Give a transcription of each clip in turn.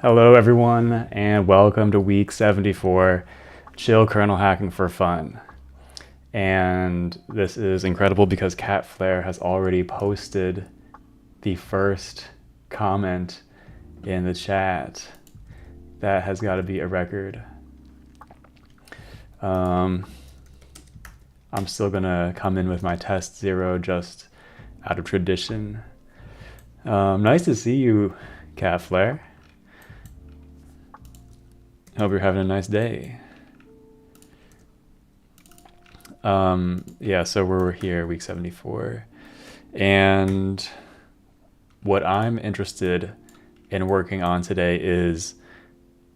Hello everyone, and welcome to week 74, Chill Kernel Hacking for Fun. And this is incredible because CatFlare has already posted the first comment in the chat. That has got to be a record. I'm still gonna come in with my test 0 just out of tradition. Nice to see you, CatFlare. Hope you're having a nice day. Yeah, so we're here, week 74. And what I'm interested in working on today is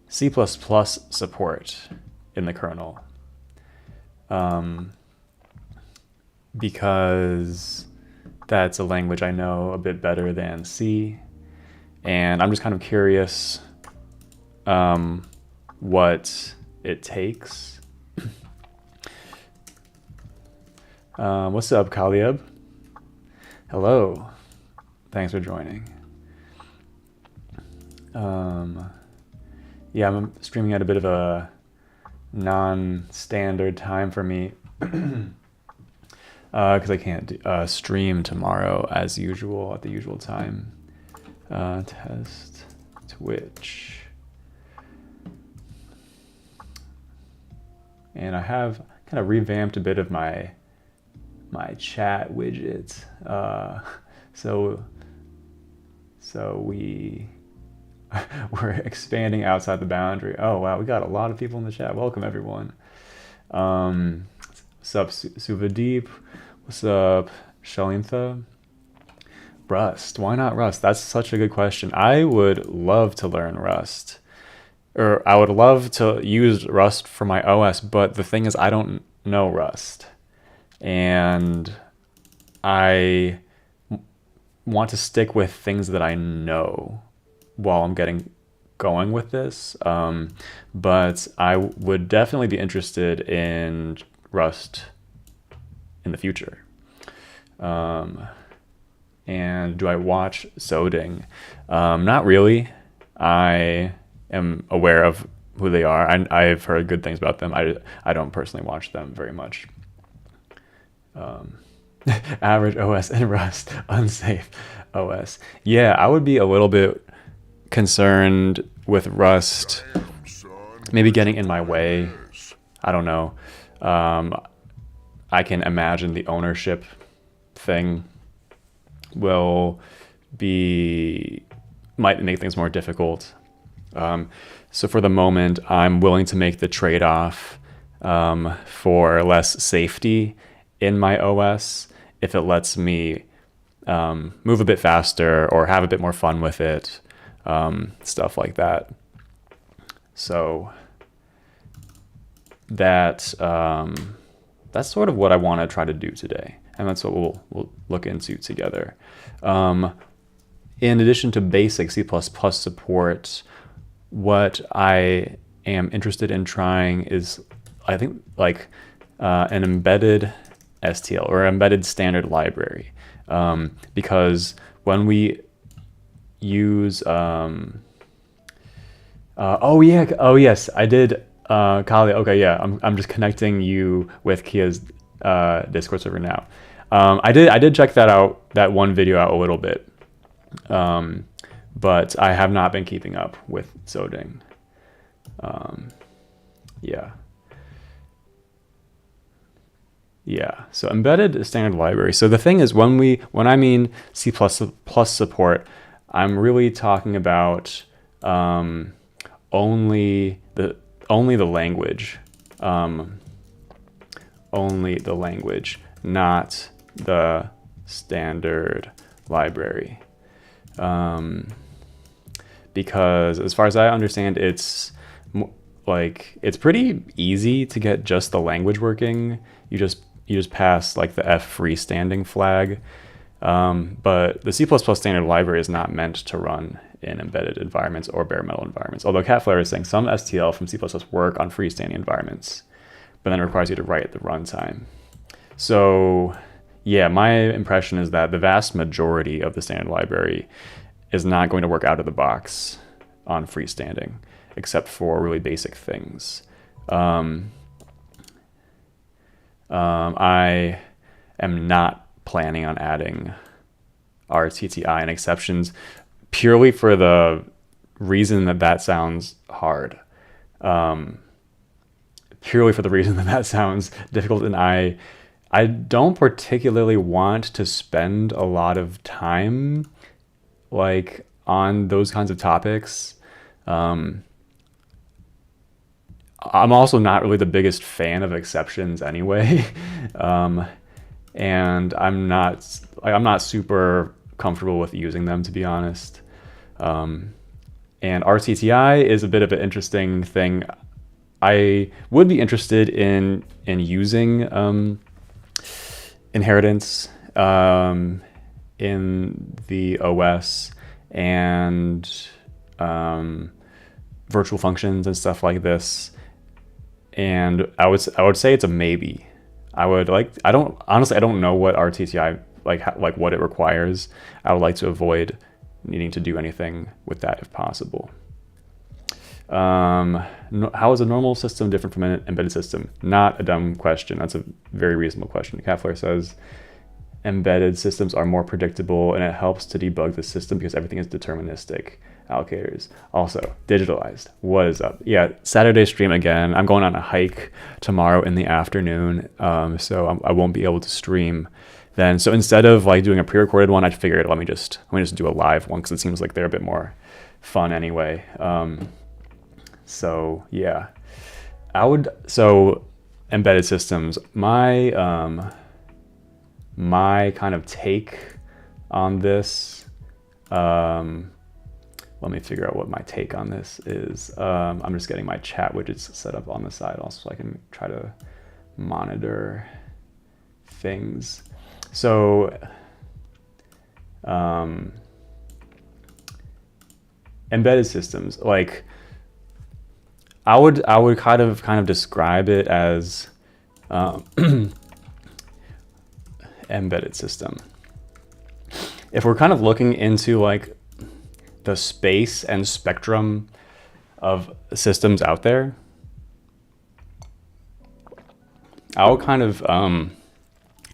C++ support in the kernel. Because that's a language I know a bit better than C. And I'm just kind of curious what it takes. What's up, Kaliab? Hello. Thanks for joining. Yeah, I'm streaming at a bit of a non-standard time for me because I can't stream tomorrow as usual at the usual time. Test Twitch. And I have kind of revamped a bit of my chat widget. So we're expanding outside the boundary. Oh wow, we got a lot of people in the chat. Welcome everyone. What's up, Suvadeep? What's up, Shalintha? Rust. Why not Rust? That's such a good question. I would love to learn Rust. Or I would love to use Rust for my OS, but the thing is I don't know Rust. And I want to stick with things that I know while I'm getting going with this. But I would definitely be interested in Rust in the future. And do I watch Soding? Not really. I am aware of who they are. I've heard good things about them. I don't personally watch them very much. Average OS and Rust, unsafe OS. Yeah, I would be a little bit concerned with Rust maybe getting in my way. I don't know. I can imagine the ownership thing might make things more difficult. So for the moment, I'm willing to make the trade-off for less safety in my OS if it lets me move a bit faster or have a bit more fun with it, stuff like that. So that's sort of what I want to try to do today, and that's what we'll look into together. In addition to basic C++ support, what I am interested in trying is, I think, like an embedded STL or embedded standard library, because when we use oh yes, I did Kali. Okay, yeah, I'm just connecting you with Kia's Discord server now. I did check that out, that one video out a little bit. But I have not been keeping up with Soding. Yeah, so embedded standard library. So the thing is, when I mean C++ support, I'm really talking about only the language, not the standard library. Because as far as I understand, it's pretty easy to get just the language working. You just pass like the F freestanding flag. But the C++ standard library is not meant to run in embedded environments or bare metal environments. Although CatFlare is saying some STL from C++ work on freestanding environments, but then it requires you to write at the runtime. So yeah, my impression is that the vast majority of the standard library is not going to work out of the box on freestanding, except for really basic things. I am not planning on adding RTTI and exceptions purely for the reason that sounds hard. Purely for the reason that sounds difficult, and I don't particularly want to spend a lot of time like on those kinds of topics. I'm also not really the biggest fan of exceptions anyway. And I'm not super comfortable with using them, to be honest. And RTTI is a bit of an interesting thing. I would be interested in using inheritance in the OS and virtual functions and stuff like this. And I would say it's a maybe. I don't know what RTTI like what it requires. I would like to avoid needing to do anything with that if possible. How is a normal system different from an embedded system? Not a dumb question. That's a very reasonable question. Kafler says embedded systems are more predictable and it helps to debug the system because everything is deterministic. Allocators. Also, digitalized. What is up? Yeah, Saturday stream again. I'm going on a hike tomorrow in the afternoon, so I won't be able to stream then. So instead of like doing a pre-recorded one, I figured let me just do a live one because it seems like they're a bit more fun anyway. So yeah, so embedded systems. My kind of take on this. Let me figure out what my take on this is. I'm just getting my chat widgets set up on the side also so I can try to monitor things. So embedded systems, like I would kind of describe it as embedded system. If we're kind of looking into like the space and spectrum of systems out there, I'll kind of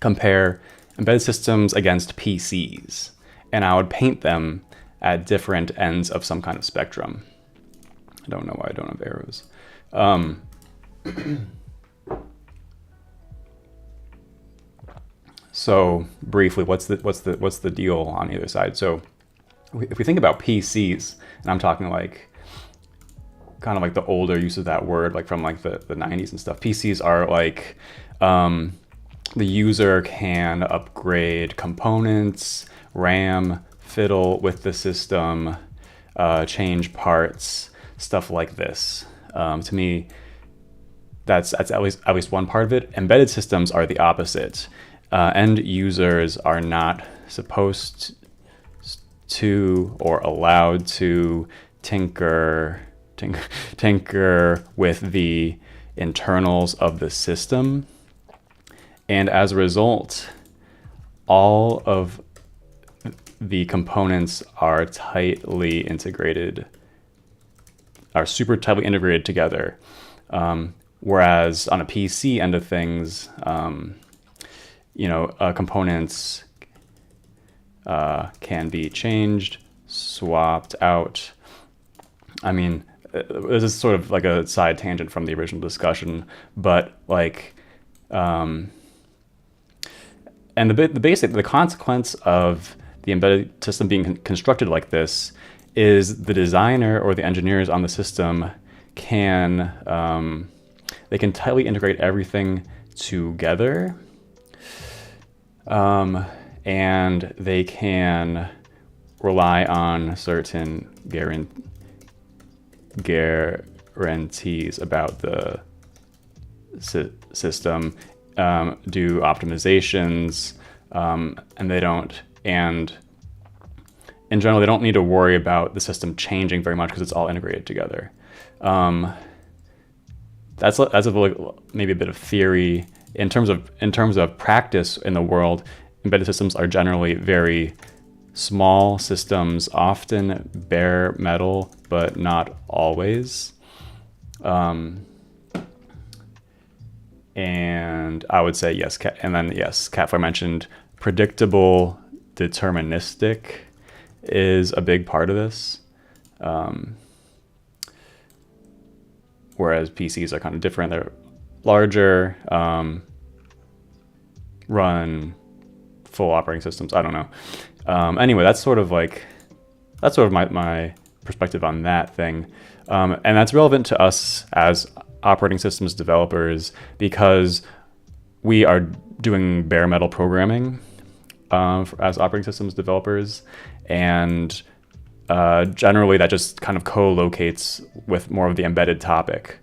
compare embedded systems against PCs, and I would paint them at different ends of some kind of spectrum. I don't know why I don't have arrows. So briefly, what's the deal on either side? So if we think about PCs, and I'm talking like kind of like the older use of that word, like from like the 90s and stuff, PCs are like the user can upgrade components, RAM, fiddle with the system, change parts, stuff like this. To me, that's at least one part of it. Embedded systems are the opposite. End users are not supposed to or allowed to tinker with the internals of the system, and as a result, all of the components are super tightly integrated together. Whereas on a PC end of things, components can be changed, swapped out. I mean, this is sort of like a side tangent from the original discussion, but like, and the consequence of the embedded system being constructed like this is the designer or the engineers on the system can tightly integrate everything together, and they can rely on certain guarantees about the system, do optimizations, and they don't. And in general, they don't need to worry about the system changing very much because it's all integrated together. That's maybe a bit of theory. In terms of practice in the world, embedded systems are generally very Small systems often bare metal, but not always. And I would say yes, and then yes, Catfly mentioned predictable, deterministic is a big part of this. Whereas PCs are kind of different. They're larger, run full operating systems. I don't know. Anyway, that's sort of my perspective on that thing. And that's relevant to us as operating systems developers because we are doing bare metal programming as operating systems developers. And generally that just kind of co-locates with more of the embedded topic.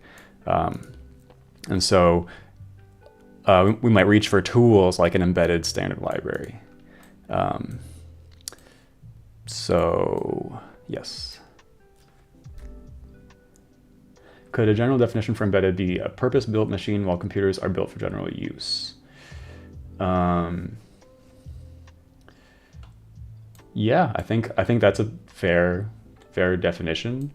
And so we might reach for tools like an embedded standard library. So yes. Could a general definition for embedded be a purpose-built machine while computers are built for general use? Yeah, I think that's a fair definition.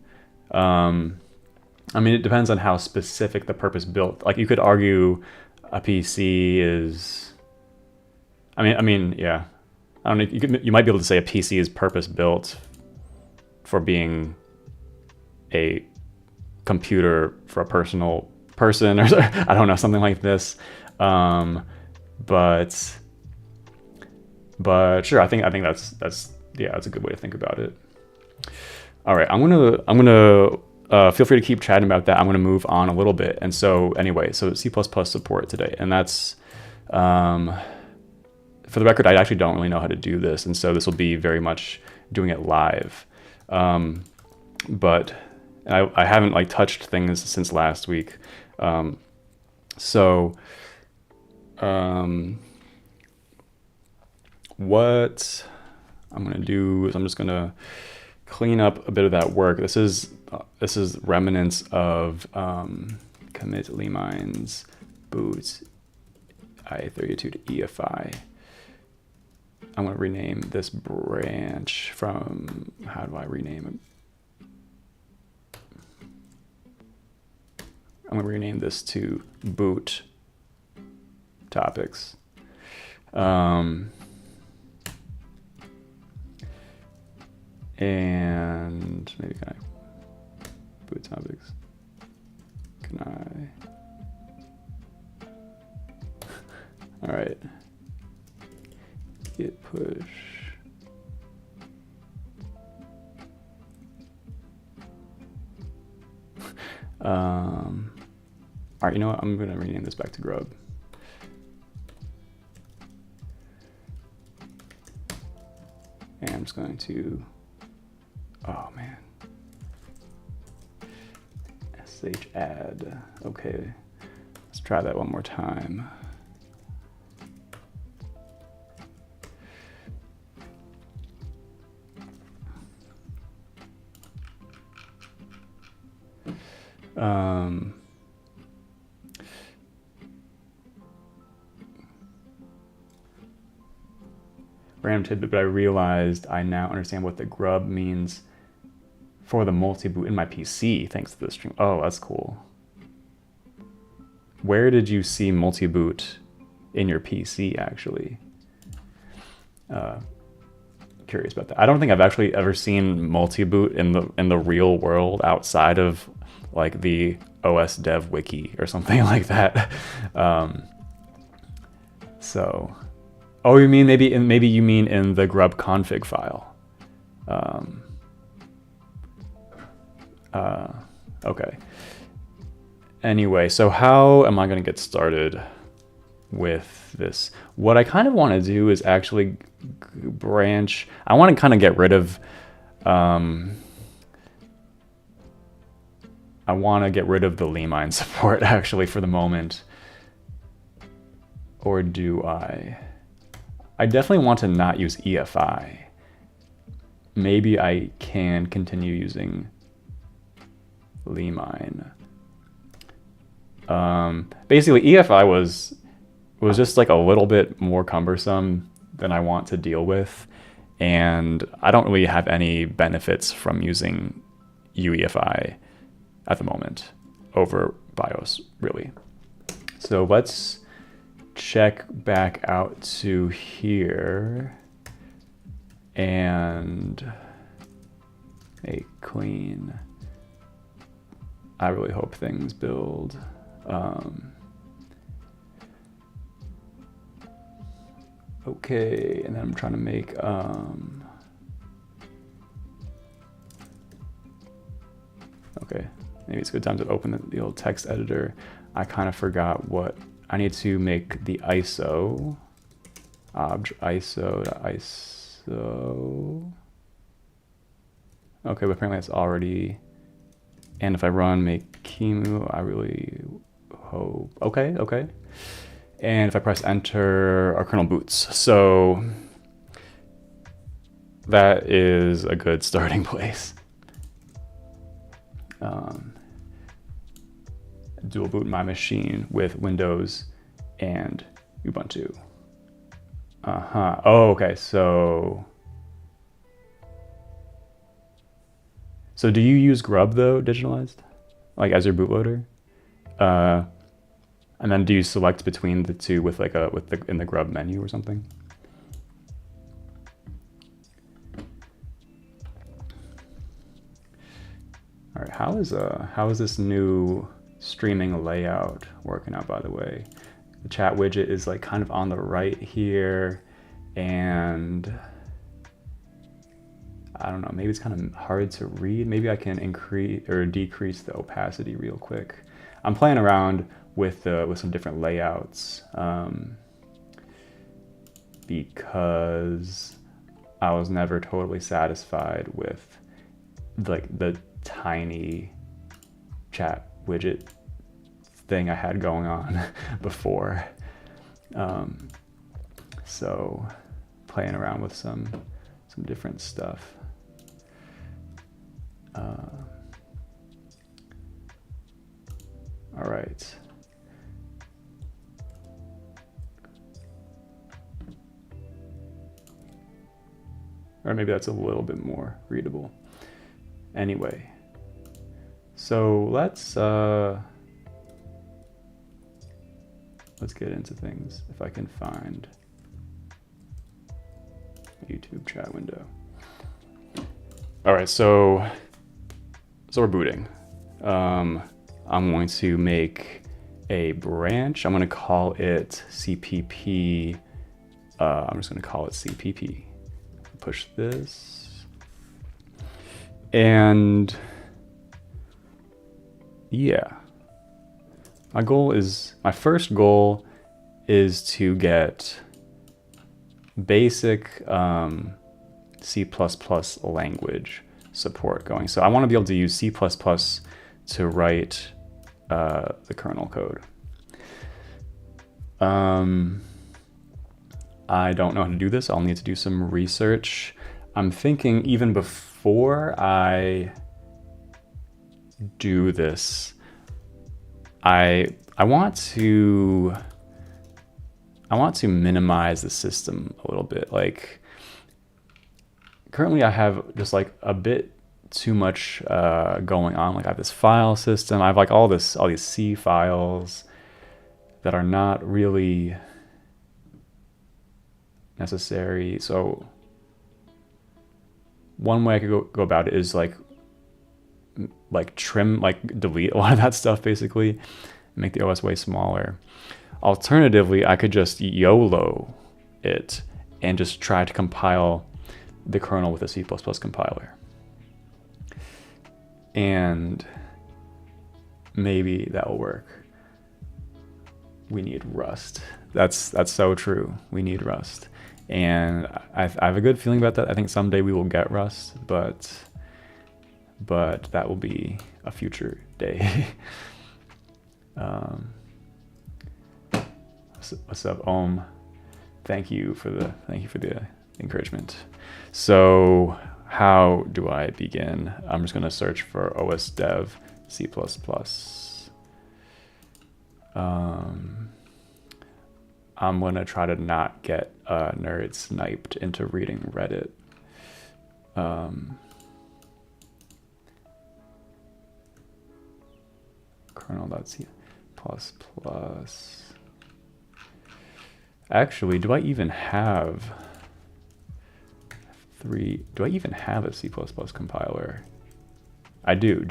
I mean, it depends on how specific the purpose-built. Like, you could argue a PC is. I mean, yeah. I don't know. You might be able to say a PC is purpose-built for being a computer for a personal person, or I don't know, something like this. But sure, I think that's a good way to think about it. All right, I'm gonna feel free to keep chatting about that. I'm gonna move on a little bit. And so anyway, so C++ support today, and that's for the record, I actually don't really know how to do this, and so this will be very much doing it live. But I haven't like touched things since last week. What I'm gonna do is I'm just gonna clean up a bit of that work. This is remnants of commit lemines boot I32 to EFI. I'm gonna rename this branch from, how do I rename it? I'm gonna rename this to boot topics. And maybe can I boot topics? Can I? All right. Git push. All right, you know what? I'm gonna rename this back to grub. And I'm just going to, oh man, sh add. Okay, let's try that one more time. Random tidbit, but I realized I now understand what the grub means for the multi-boot in my PC, thanks to this stream. Oh, that's cool. Where did you see multi-boot in your PC, actually? Curious about that. I don't think I've actually ever seen multi-boot in the real world outside of like the OS dev wiki or something like that. So, oh, you mean maybe you mean in the grub config file. Okay. Anyway, so how am I going to get started with this? What I kind of want to do is actually branch. I want to kind of get rid of. I want to get rid of the lemine support actually for the moment. Or do I? I definitely want to not use EFI. Maybe I can continue using lemine. Basically, EFI was just like a little bit more cumbersome than I want to deal with, and I don't really have any benefits from using UEFI at the moment over BIOS, really. So let's check back out to here and make clean. I really hope things build. Okay, and then I'm trying to make okay, maybe it's a good time to open the old text editor. I kind of forgot what I need to make. The ISO object ISO to ISO. Okay, but apparently it's already. And if I run make Kimu, I really hope. Okay, okay. And if I press enter, our kernel boots. So that is a good starting place. Dual boot my machine with Windows and Ubuntu. Oh, okay. So do you use Grub though, digitalized, like as your bootloader? And then do you select between the two with like in the Grub menu or something? All right, how is this new streaming layout working out, by the way? The chat widget is like kind of on the right here, and I don't know, maybe it's kind of hard to read. Maybe I can increase or decrease the opacity real quick. I'm playing around with some different layouts because I was never totally satisfied with like the tiny chat widget thing I had going on before. So playing around with some different stuff. All right. Or maybe that's a little bit more readable. Anyway, so let's get into things. If I can find a YouTube chat window. All right, so we're booting. I'm going to make a branch. I'm going to call it CPP. I'm just going to call it CPP. Push this. And yeah, my first goal is to get basic C++ language support going. So I want to be able to use C++ to write the kernel code. I don't know how to do this. I'll need to do some research. I'm thinking even before I do this, I want to minimize the system a little bit. Like currently I have just like a bit too much going on. Like I have this file system. I have like all these C files that are not really necessary. So one way I could go about it is like trim, like delete a lot of that stuff basically, make the OS way smaller. Alternatively, I could just YOLO it and just try to compile the kernel with a C++ compiler. And maybe that will work. We need Rust. That's so true. We need Rust. And I have a good feeling about that. I think someday we will get Rust, but that will be a future day. What's up, Om? Thank you for the encouragement. So how do I begin? I'm just gonna search for OS dev C++. I'm gonna try to not get nerd sniped into reading Reddit. kernel.c++. Actually, do I even have a C++ compiler? I do.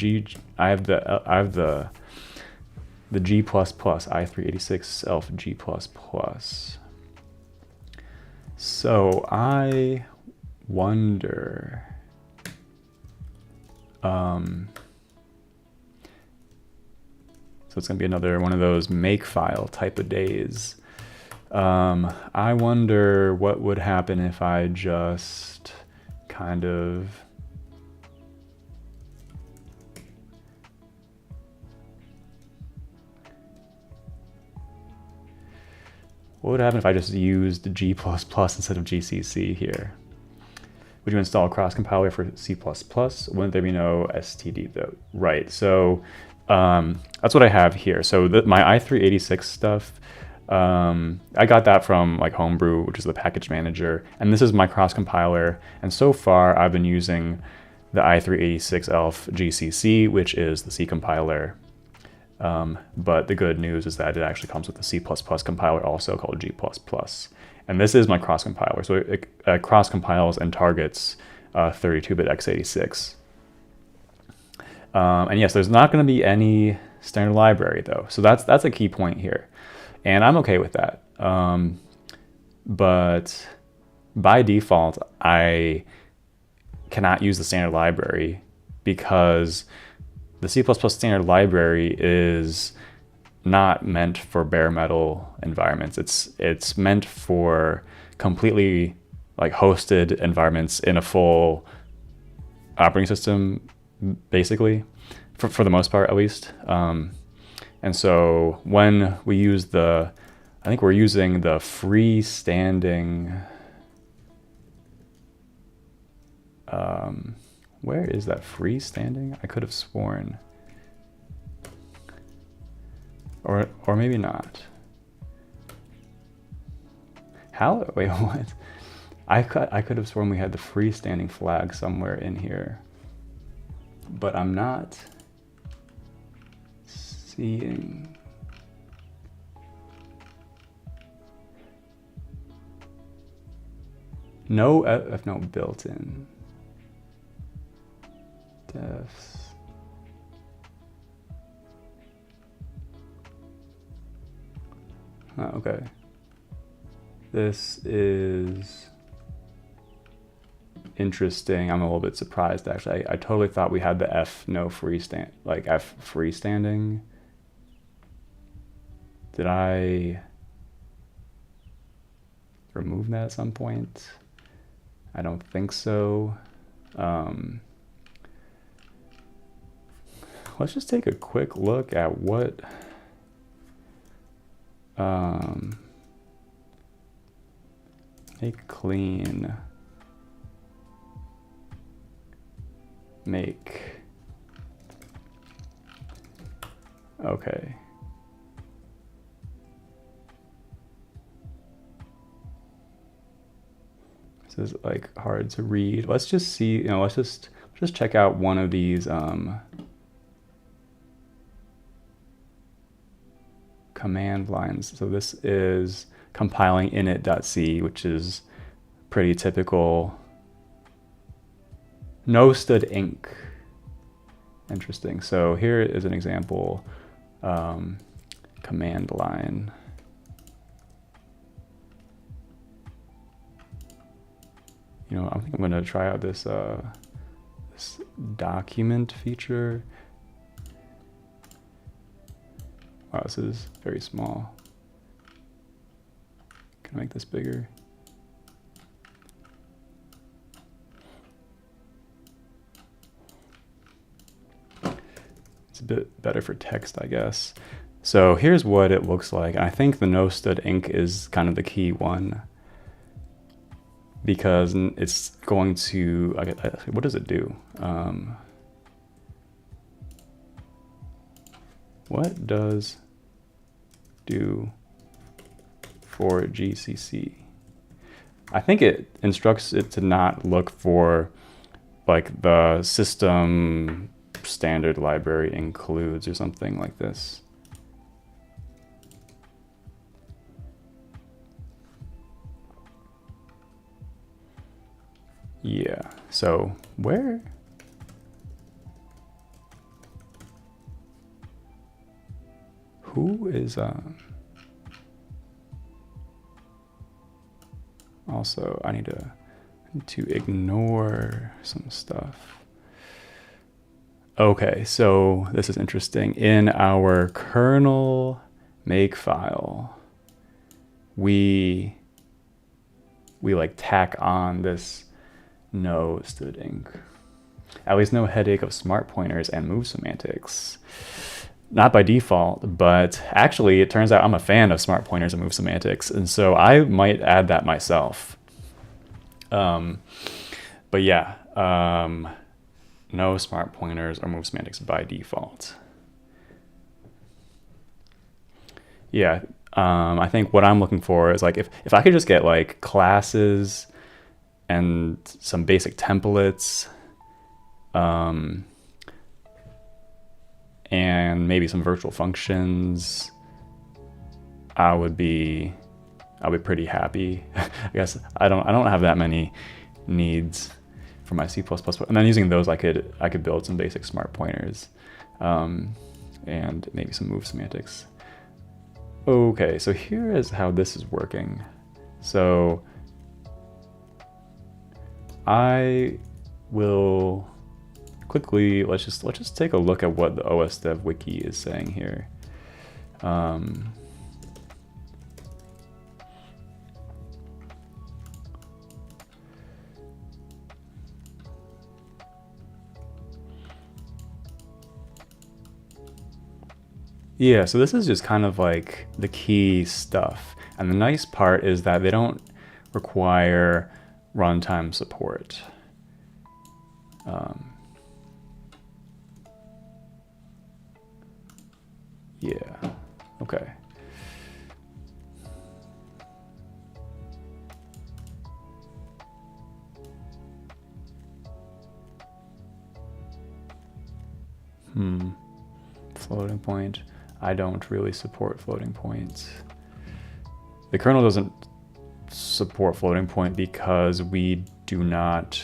I have the G++, i386 elf G++. So I wonder, so it's gonna be another one of those makefile type of days. I wonder what would happen if I just kind of what would happen if I just used G++ instead of GCC here? Would you install a cross compiler for C++? Wouldn't there be no STD though? Right, so that's what I have here. So my i386 stuff, I got that from like Homebrew, which is the package manager, and this is my cross compiler. And so far I've been using the i386 elf GCC, which is the C compiler. But the good news is that it actually comes with a C++ compiler also called G++. And this is my cross compiler. So it cross compiles and targets 32-bit x86. And yes, there's not going to be any standard library though. So that's a key point here. And I'm okay with that. But by default, I cannot use the standard library because the C++ standard library is not meant for bare metal environments. It's meant for completely like hosted environments in a full operating system, basically, for the most part at least. And so when we use I think we're using the freestanding, where is that freestanding? I could have sworn, or maybe not. How? Wait, what? I could have sworn we had the freestanding flag somewhere in here, but I'm not seeing. No no built-in defs. Oh, okay. This is interesting. I'm a little bit surprised actually. I totally thought we had the F freestanding. Did I remove that at some point? I don't think so. Let's just take a quick look at what make clean make. Okay. This is like hard to read. Let's just see, let's just check out one of these command lines. So this is compiling init.c, which is pretty typical. No stud inc. Interesting. So here is an example command line. I think I'm going to try out this this document feature. Wow, this is very small. Can I make this bigger? It's a bit better for text, I guess. So here's what it looks like. I think the no stud inc is kind of the key one, because it's going to, what does it do? What does do for GCC? I think it instructs it to not look for like the system standard library includes or something like this. Yeah, so who is also I need to ignore some stuff. Okay, so this is interesting. In our kernel makefile, we like tack on this no std inc. At least no headache of smart pointers and move semantics. Not by default, but actually it turns out I'm a fan of smart pointers and move semantics, and so I might add that myself. But yeah, no smart pointers or move semantics by default. Yeah, I think what I'm looking for is like if I could just get like classes and some basic templates, and maybe some virtual functions, I'll be pretty happy. I guess I don't have that many needs for my C++, and then using those I could build some basic smart pointers, and maybe some move semantics. Okay, so here is how this is working. So I will quickly let's just take a look at what the OSDev wiki is saying here. Yeah, so this is just kind of like the key stuff. And the nice part is that they don't require runtime support. Yeah, okay. Floating point. I don't really support floating points. The kernel doesn't support floating point because we do not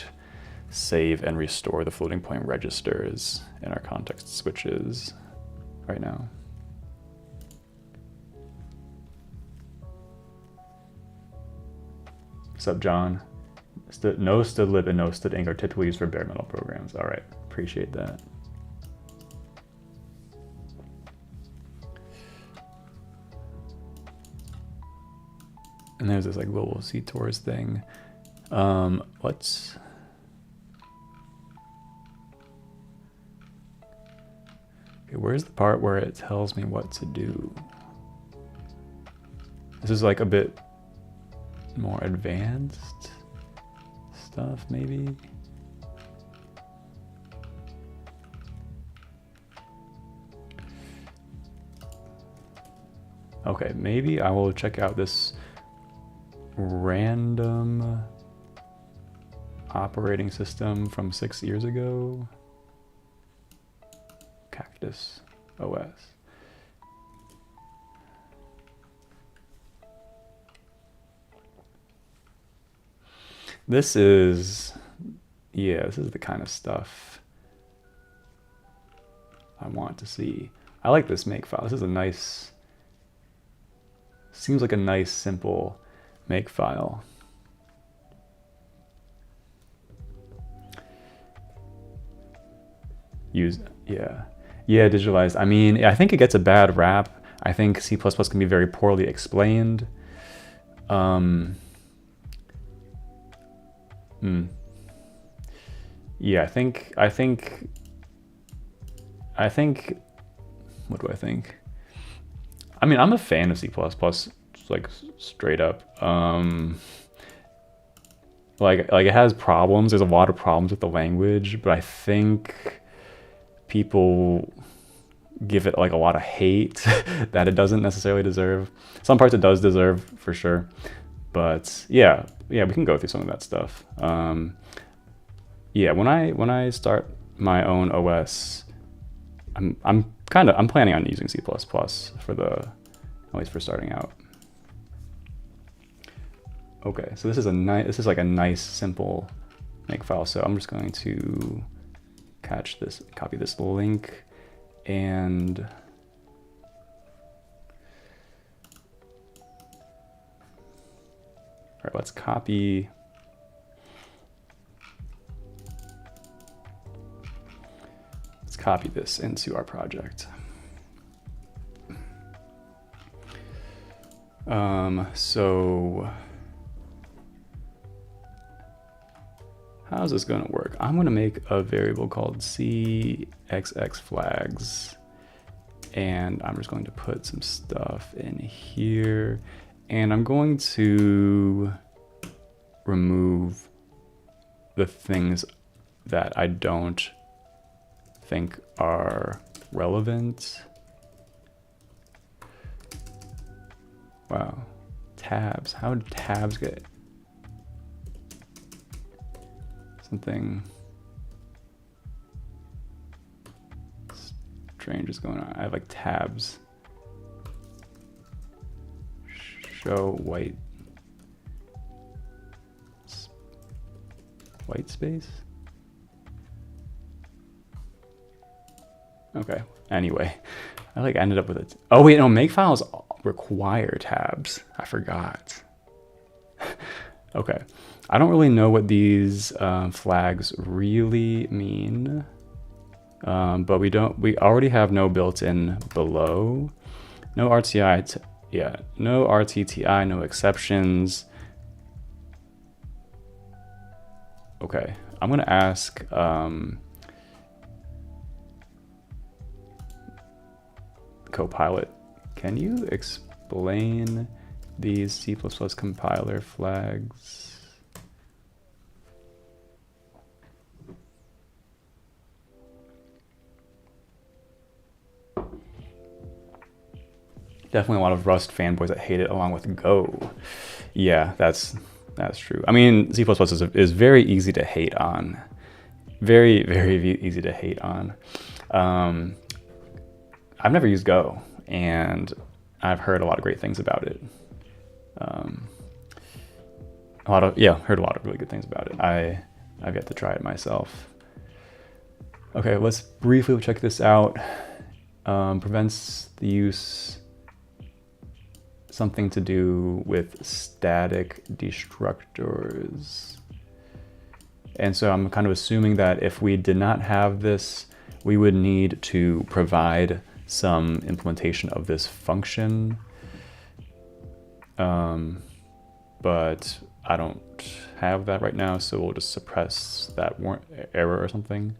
save and restore the floating point registers in our context switches right now. What's up, John? No stdlib and no std inc are typically used for bare metal programs. All right, appreciate that. And there's this like global CTORs thing. Okay, where's the part where it tells me what to do? This is like a bit more advanced stuff, maybe. Okay, maybe I will check out this random operating system from 6 years ago. Cactus OS. This is the kind of stuff I want to see. I like this makefile. This is a nice, seems like a nice, simple makefile. Yeah, digitalized. I mean, I think it gets a bad rap. I think C++ can be very poorly explained. Yeah, I think, what do I think? I mean, I'm a fan of C++, like straight up. Like it has problems. There's a lot of problems with the language, but I think people give it like a lot of hate that it doesn't necessarily deserve. Some parts it does deserve for sure, but yeah, we can go through some of that stuff. yeah, when I start my own OS, I'm planning on using C++ for at least for starting out. Okay, so this is like a nice simple make file. So I'm just going to copy this link, and all right, let's copy this into our project. So how's this going to work? I'm going to make a variable called cxxflags, and I'm just going to put some stuff in here, and I'm going to remove the things that I don't think are relevant. Wow, tabs. How did tabs get something strange is going on? I have like tabs. Show white space. Okay. Anyway, I like ended up with it. Oh wait, no, makefiles require tabs. I forgot. Okay. I don't really know what these flags really mean, but we already have no built-in below, no RTI, no RTTI, no exceptions. Okay, I'm gonna ask Copilot, can you explain these C++ compiler flags? Definitely a lot of Rust fanboys that hate it, along with Go. Yeah, that's true. I mean, C++ is very easy to hate on. Very, very easy to hate on. I've never used Go, and I've heard a lot of great things about it. Heard a lot of really good things about it. I've yet to try it myself. Okay, let's briefly check this out. Prevents the use, something to do with static destructors. And so I'm kind of assuming that if we did not have this, we would need to provide some implementation of this function. But I don't have that right now, so we'll just suppress that error or something.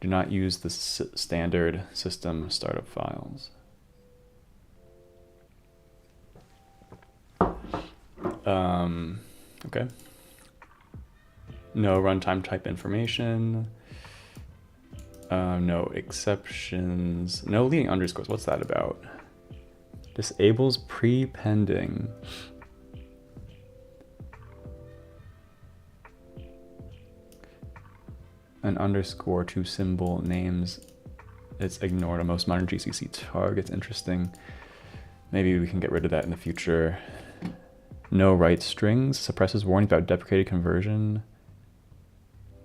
Do not use the standard system startup files. Okay. No runtime type information. No exceptions. No leading underscores. What's that about? Disables pre-pending. An underscore to symbol names. It's ignored on most modern GCC targets. Interesting. Maybe we can get rid of that in the future. No write strings. Suppresses warnings about deprecated conversion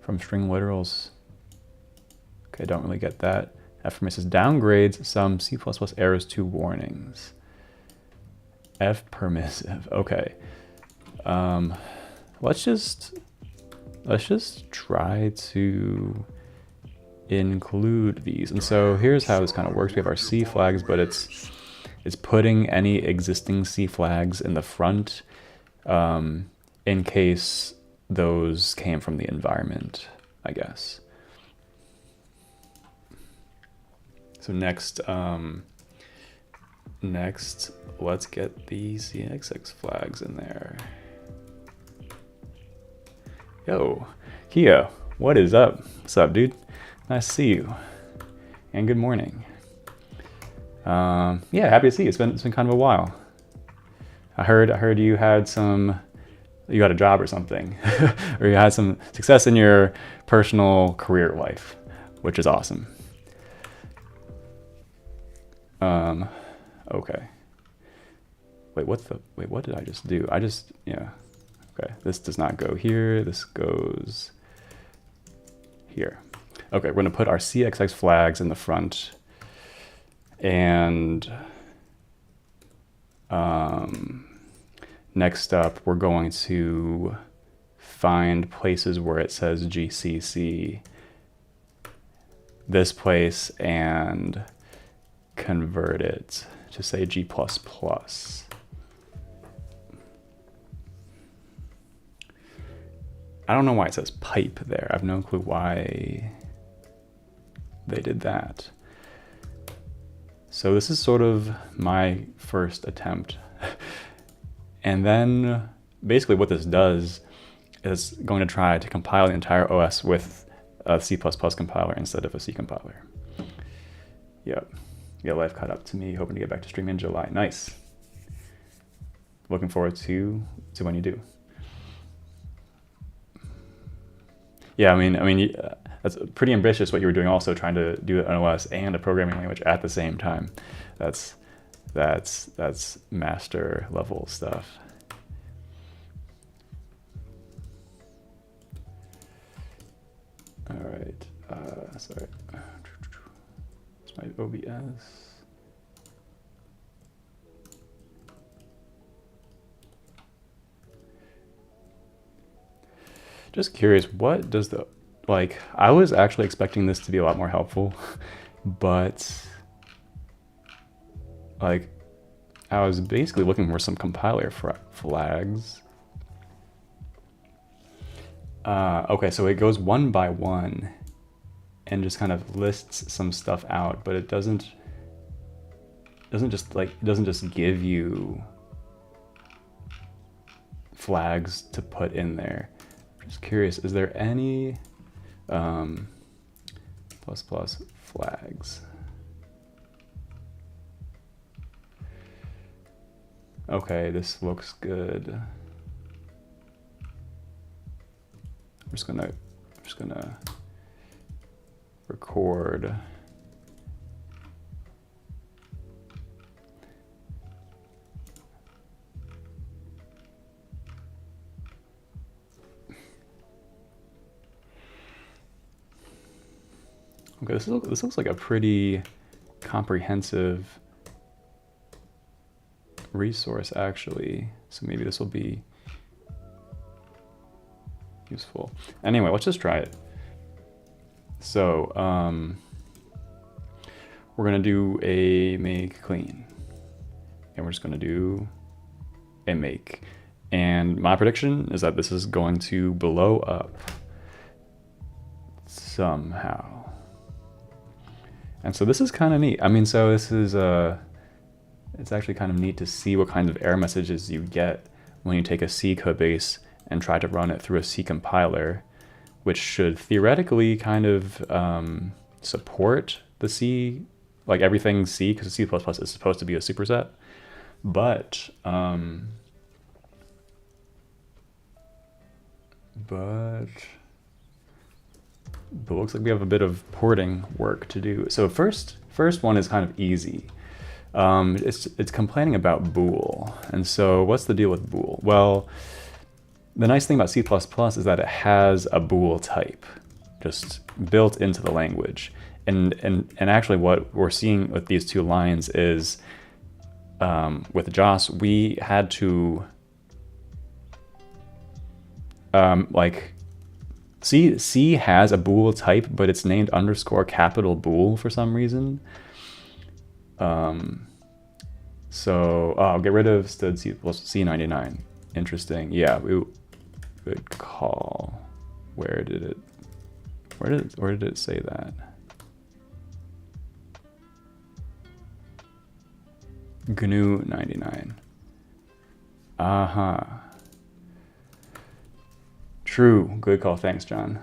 from string literals. Okay, don't really get that. F permissive downgrades some C++ errors to warnings. F permissive. Okay. Let's just try to include these. And so here's how this kind of works. We have our C flags, but it's putting any existing C flags in the front in case those came from the environment, I guess. So next, let's get the CXX flags in there. Yo, Kia, what is up? What's up, dude? Nice to see you. And good morning. Yeah, happy to see you. It's been kind of a while. I heard you had some you got a job or something, or you had some success in your personal career life, which is awesome. Okay. Wait, what did I just do? Yeah. Okay, this does not go here. This goes here. Okay, we're gonna put our CXX flags in the front, and next up, we're going to find places where it says GCC, this place, and convert it to say G++. I don't know why it says pipe there. I have no clue why they did that. So this is sort of my first attempt. And then basically what this does is going to try to compile the entire OS with a C++ compiler instead of a C compiler. Yep. Yeah, life caught up to me, hoping to get back to stream in July. Nice. Looking forward to when you do. Yeah, I mean, that's pretty ambitious what you were doing. Also, trying to do an OS and a programming language at the same time. That's master level stuff. All right. Sorry. It's my OBS. Just curious, what does the, like, I was actually expecting this to be a lot more helpful, but like, I was basically looking for some compiler flags. Okay, so it goes one by one and just kind of lists some stuff out, but it doesn't just give you flags to put in there. Just curious, is there any plus flags? Okay, this looks good. I'm just gonna record. Okay, this looks like a pretty comprehensive resource, actually. So maybe this will be useful. Anyway, let's just try it. So we're gonna do a make clean, and we're just gonna do a make. And my prediction is that this is going to blow up somehow. And so this is kind of neat. I mean, so this is it's actually kind of neat to see what kinds of error messages you get when you take a C code base and try to run it through a C compiler, which should theoretically kind of support the C, like everything C, because C++ is supposed to be a superset. But looks like we have a bit of porting work to do. So first one is kind of easy. It's complaining about bool. And so what's the deal with bool? Well, the nice thing about C++ is that it has a bool type just built into the language. And actually what we're seeing with these two lines is with JOS, we had to like C has a bool type, but it's named _capital bool for some reason. So I'll get rid of std C99. Interesting. Yeah, we would call. Where did it say that? GNU 99. True. Good call. Thanks, John.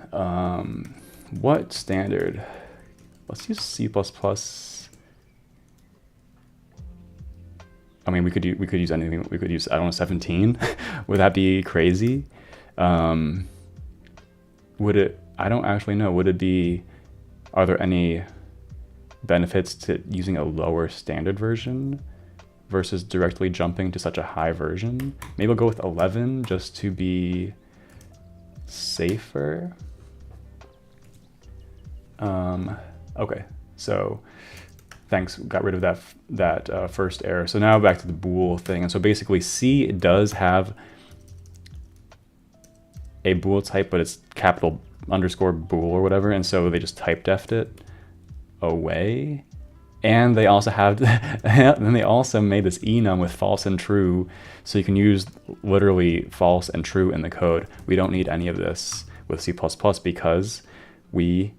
What standard? Let's use C++. I mean, we could use anything. We could use, I don't know, 17. Would that be crazy? Would it? I don't actually know. Would it be? Are there any benefits to using a lower standard version versus directly jumping to such a high version? Maybe I'll go with 11 just to be safer. Okay, so thanks, got rid of that first error. So now back to the bool thing. And so basically C does have a bool type, but it's capital underscore bool or whatever. And so they just type defed it away. And they also have, and they also made this enum with false and true. So you can use literally false and true in the code. We don't need any of this with C++ because we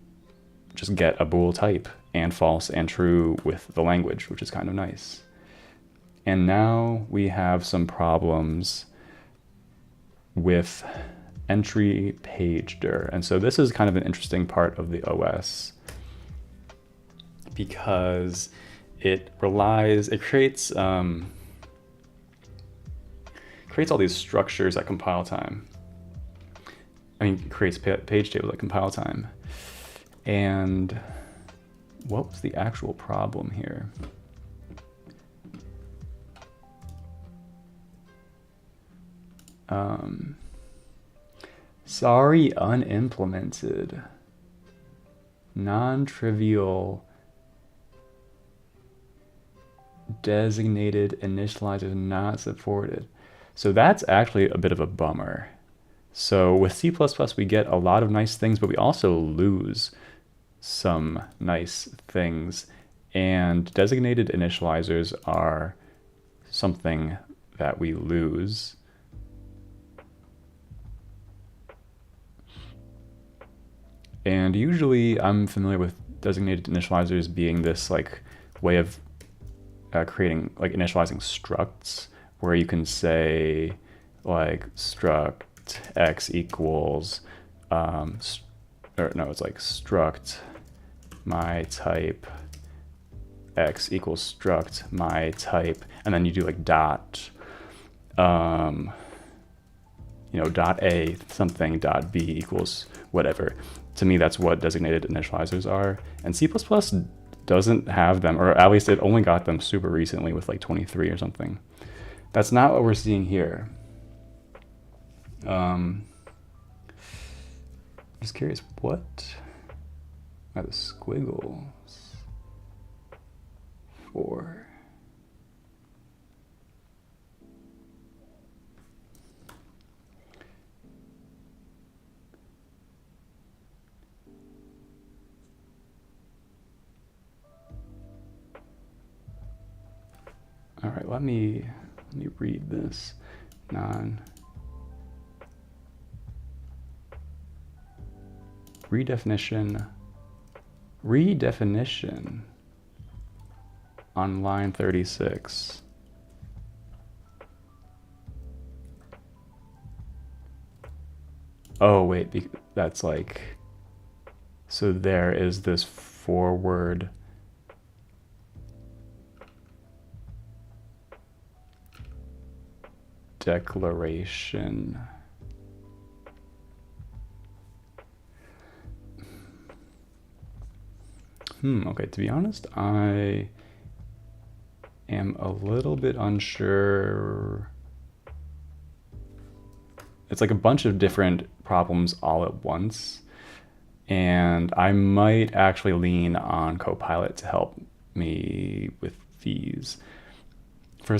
just get a bool type and false and true with the language, which is kind of nice. And now we have some problems with entry page dir. And so this is kind of an interesting part of the OS because it creates all these structures at compile time. I mean, it creates page tables at compile time. And what was the actual problem here? Sorry, unimplemented. Non-trivial designated initializers not supported. So that's actually a bit of a bummer. So with C++, we get a lot of nice things, but we also lose some nice things. And designated initializers are something that we lose. And usually I'm familiar with designated initializers being this like way of creating, like initializing structs, where you can say like struct x equals, or no, it's like struct my type x equals struct my type, and then you do like dot, dot a something dot b equals whatever. To me, that's what designated initializers are. And C++ doesn't have them, or at least it only got them super recently with like 23 or something. That's not what we're seeing here. Just curious, what are the squiggles for? All right, let me read this. Redefinition on line 36. Oh wait, that's like, so there is this forward declaration. Okay, to be honest, I am a little bit unsure. It's like a bunch of different problems all at once, and I might actually lean on Copilot to help me with these. For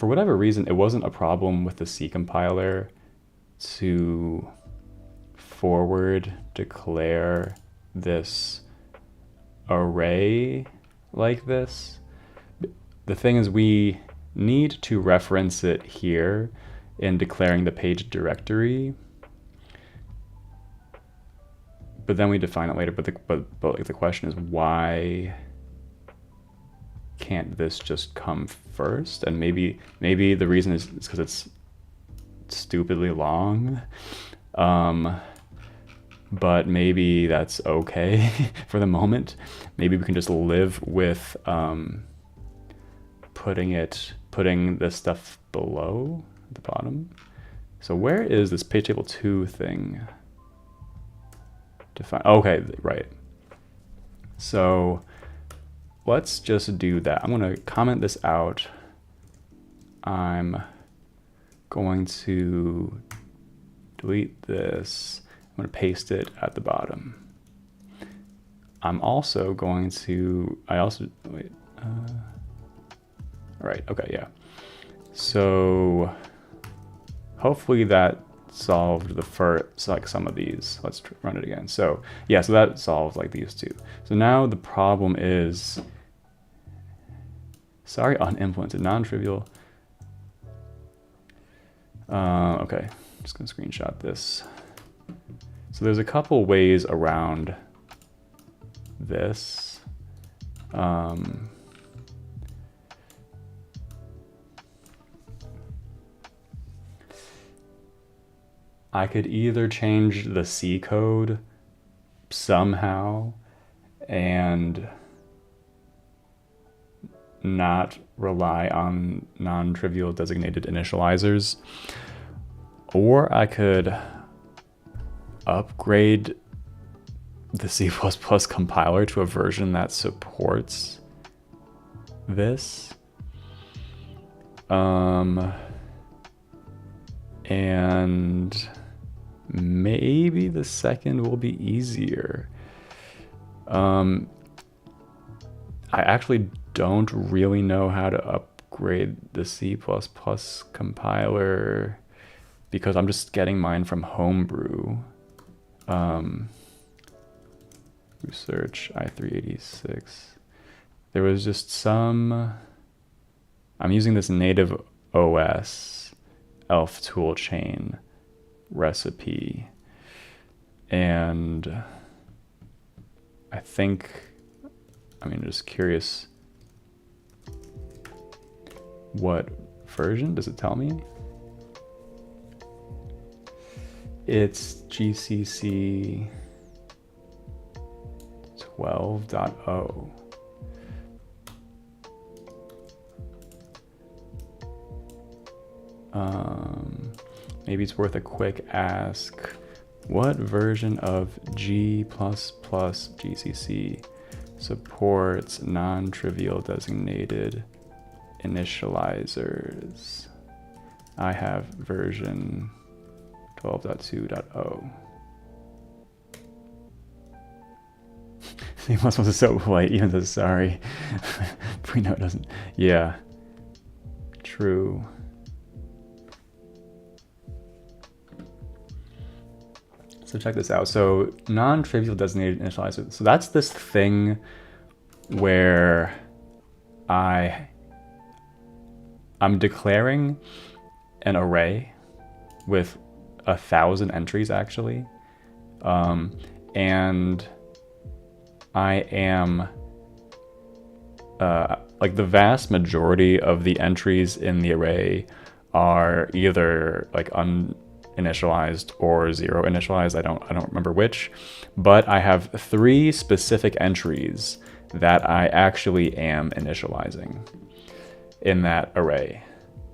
whatever reason, it wasn't a problem with the C compiler to forward declare this array like this. The thing is, we need to reference it here in declaring the page directory, but then we define it later. But like the question is, why can't this just come first? And maybe the reason is because it's stupidly long. But maybe that's okay for the moment. Maybe we can just live with putting putting this stuff below at the bottom. So where is this page table 2 thing? Define. Okay, right. So let's just do that. I'm going to comment this out. I'm going to delete this. I'm going to paste it at the bottom. I'm also going to, wait. Right, okay, yeah. So hopefully that solved the first, like some of these. Let's run it again. So yeah, so that solves like these two. So now the problem is, sorry, unimplemented, non-trivial. Okay, I'm just gonna screenshot this. So there's a couple ways around this. I could either change the C code somehow and not rely on non-trivial designated initializers, or I could upgrade the C++ compiler to a version that supports this. And maybe the second will be easier. I actually don't really know how to upgrade the C++ compiler because I'm just getting mine from Homebrew. Research i386. There was just some, I'm using this native OS elf toolchain recipe, and I think, I mean, just curious, what version does it tell me? It's GCC 12.0. Maybe it's worth a quick ask. What version of G++ GCC supports non-trivial designated initializers? I have version 12.2.0. C++ is so polite, even though sorry. Preno doesn't. Yeah. True. So check this out. So non-trivial designated initializer. So that's this thing where I'm declaring an array with 1,000 entries actually. And I am like the vast majority of the entries in the array are either like uninitialized or zero initialized. I don't remember which, but I have 3 specific entries that I actually am initializing in that array.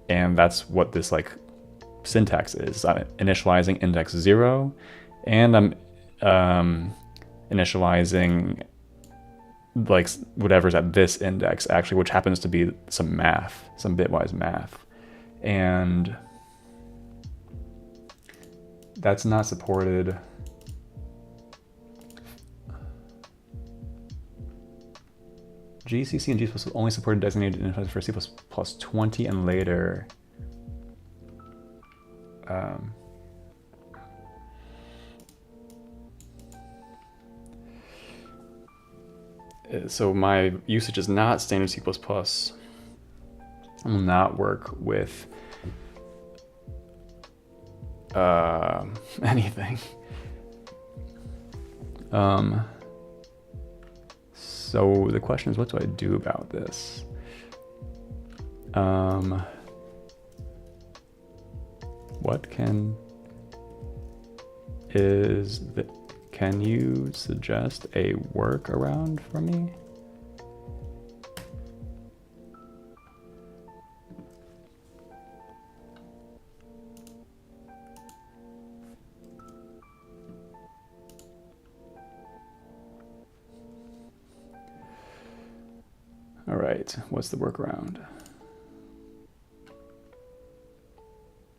And that's what this like syntax is. I'm initializing index 0, and I'm initializing like whatever's at this index actually, which happens to be some math, some bitwise math. And that's not supported. GCC and G++ only supported designated initializers for C++ 20 and later. So my usage is not standard C++. I will not work with anything. So the question is, what do I do about this? Can you suggest a workaround for me? right, what's the workaround?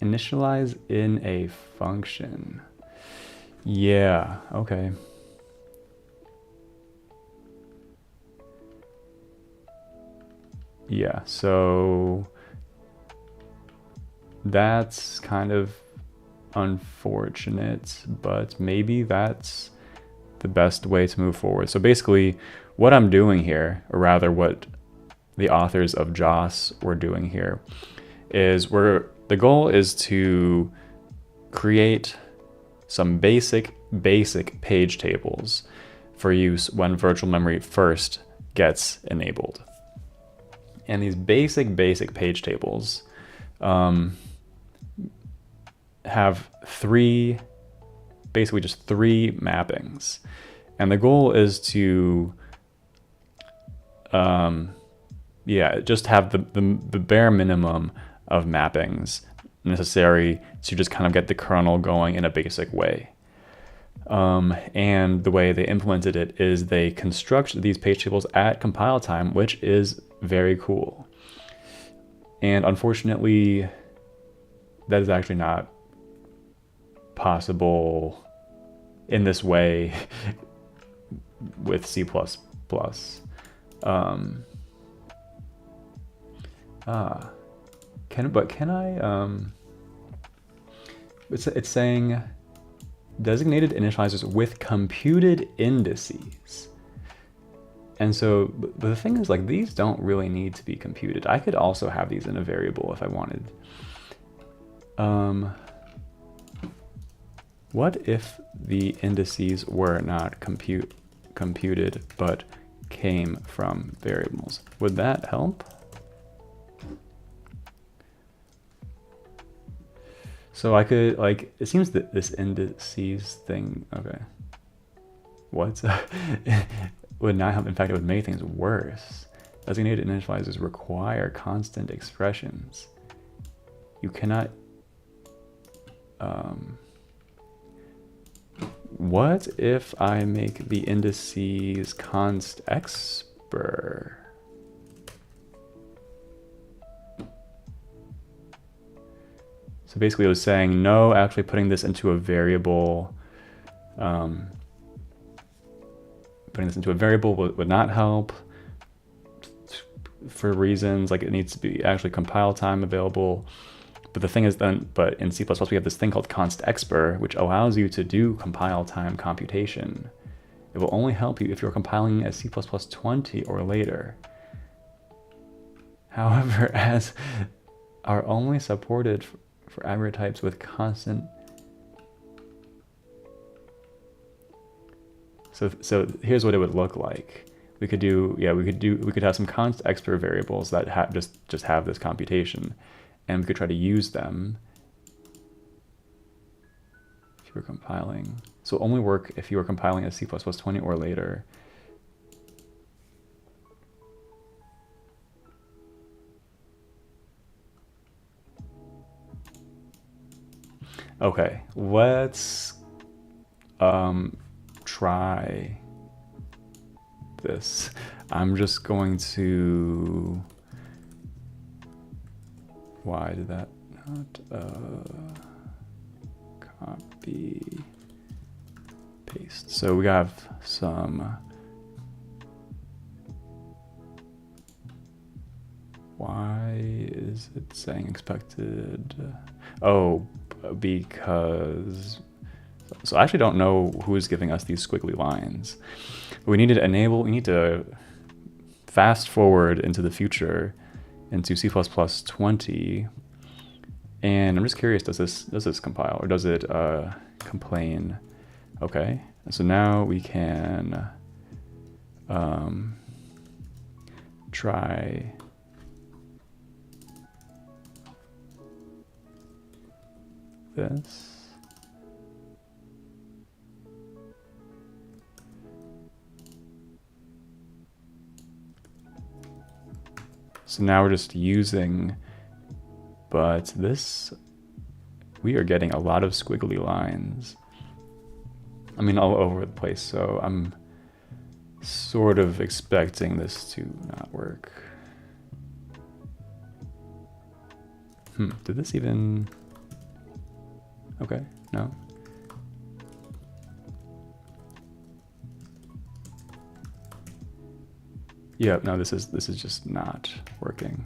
Initialize in a function. Yeah, okay. Yeah, so that's kind of unfortunate, but maybe that's the best way to move forward. So basically what I'm doing here, or rather what the authors of JOS were doing here, is the goal is to create some basic page tables for use when virtual memory first gets enabled. And these basic page tables have basically just three mappings. And the goal is to just have the bare minimum of mappings necessary to just kind of get the kernel going in a basic way. And the way they implemented it is they construct these page tables at compile time, which is very cool. And unfortunately, that is actually not possible in this way with C++. Can I, it's saying designated initializers with computed indices. And so the thing is, like, these don't really need to be computed. I could also have these in a variable if I wanted. What if the indices were not computed but came from variables? Would that help? So I could, like, it seems that this indices thing, okay. What? Would not help. In fact, it would make things worse. Designated initializers require constant expressions. You cannot, what if I make the indices const expr? So basically it was saying, no, actually putting this into a variable, would not help for reasons like it needs to be actually compile time available. But the thing is then, but in C++ we have this thing called const expr, which allows you to do compile time computation. It will only help you if you're compiling as C++20 or later. However, as are only supported for aggregate types with constant. So here's what it would look like. We could have some const expr variables that just have this computation, and we could try to use them if you were compiling. So only work if you were compiling as C++20 or later. Okay, let's try this. I'm just going to, why did that not copy paste? So we have some, why is it saying expected? Oh, because, so I actually don't know who is giving us these squiggly lines. We need to fast forward into the future, into C++20, and I'm just curious, does this compile, or does it complain? Okay, so now we can try this. So now we're just using, but this, we are getting a lot of squiggly lines. I mean, all over the place. So I'm sort of expecting this to not work. Did this even... Okay, no. Yeah, no, this is just not working.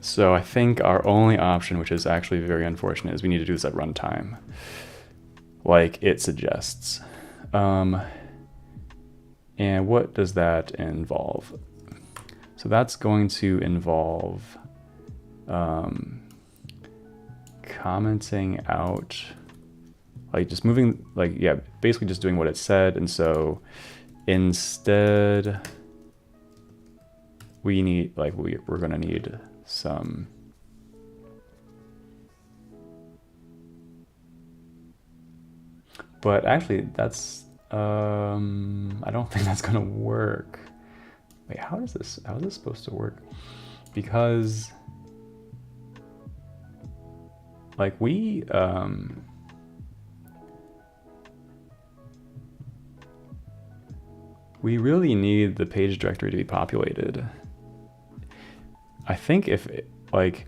So I think our only option, which is actually very unfortunate, is we need to do this at runtime, like it suggests. And what does that involve? So that's going to involve commenting out, like just moving, like, yeah, basically just doing what it said. And so instead we need, like, we're gonna need some but actually that's I don't think that's gonna work. Wait, how is this supposed to work? Because like we really need the page directory to be populated. I think if like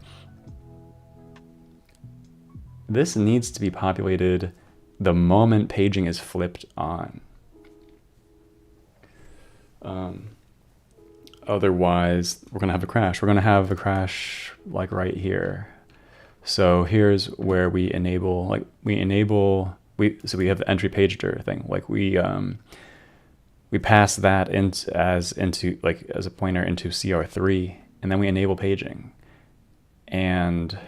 this needs to be populated the moment paging is flipped on. Otherwise, we're gonna have a crash. We're gonna have a crash like right here. So here's where we enable, like so we have the entry pager thing. Like we pass that as a pointer into CR3, and then we enable paging. And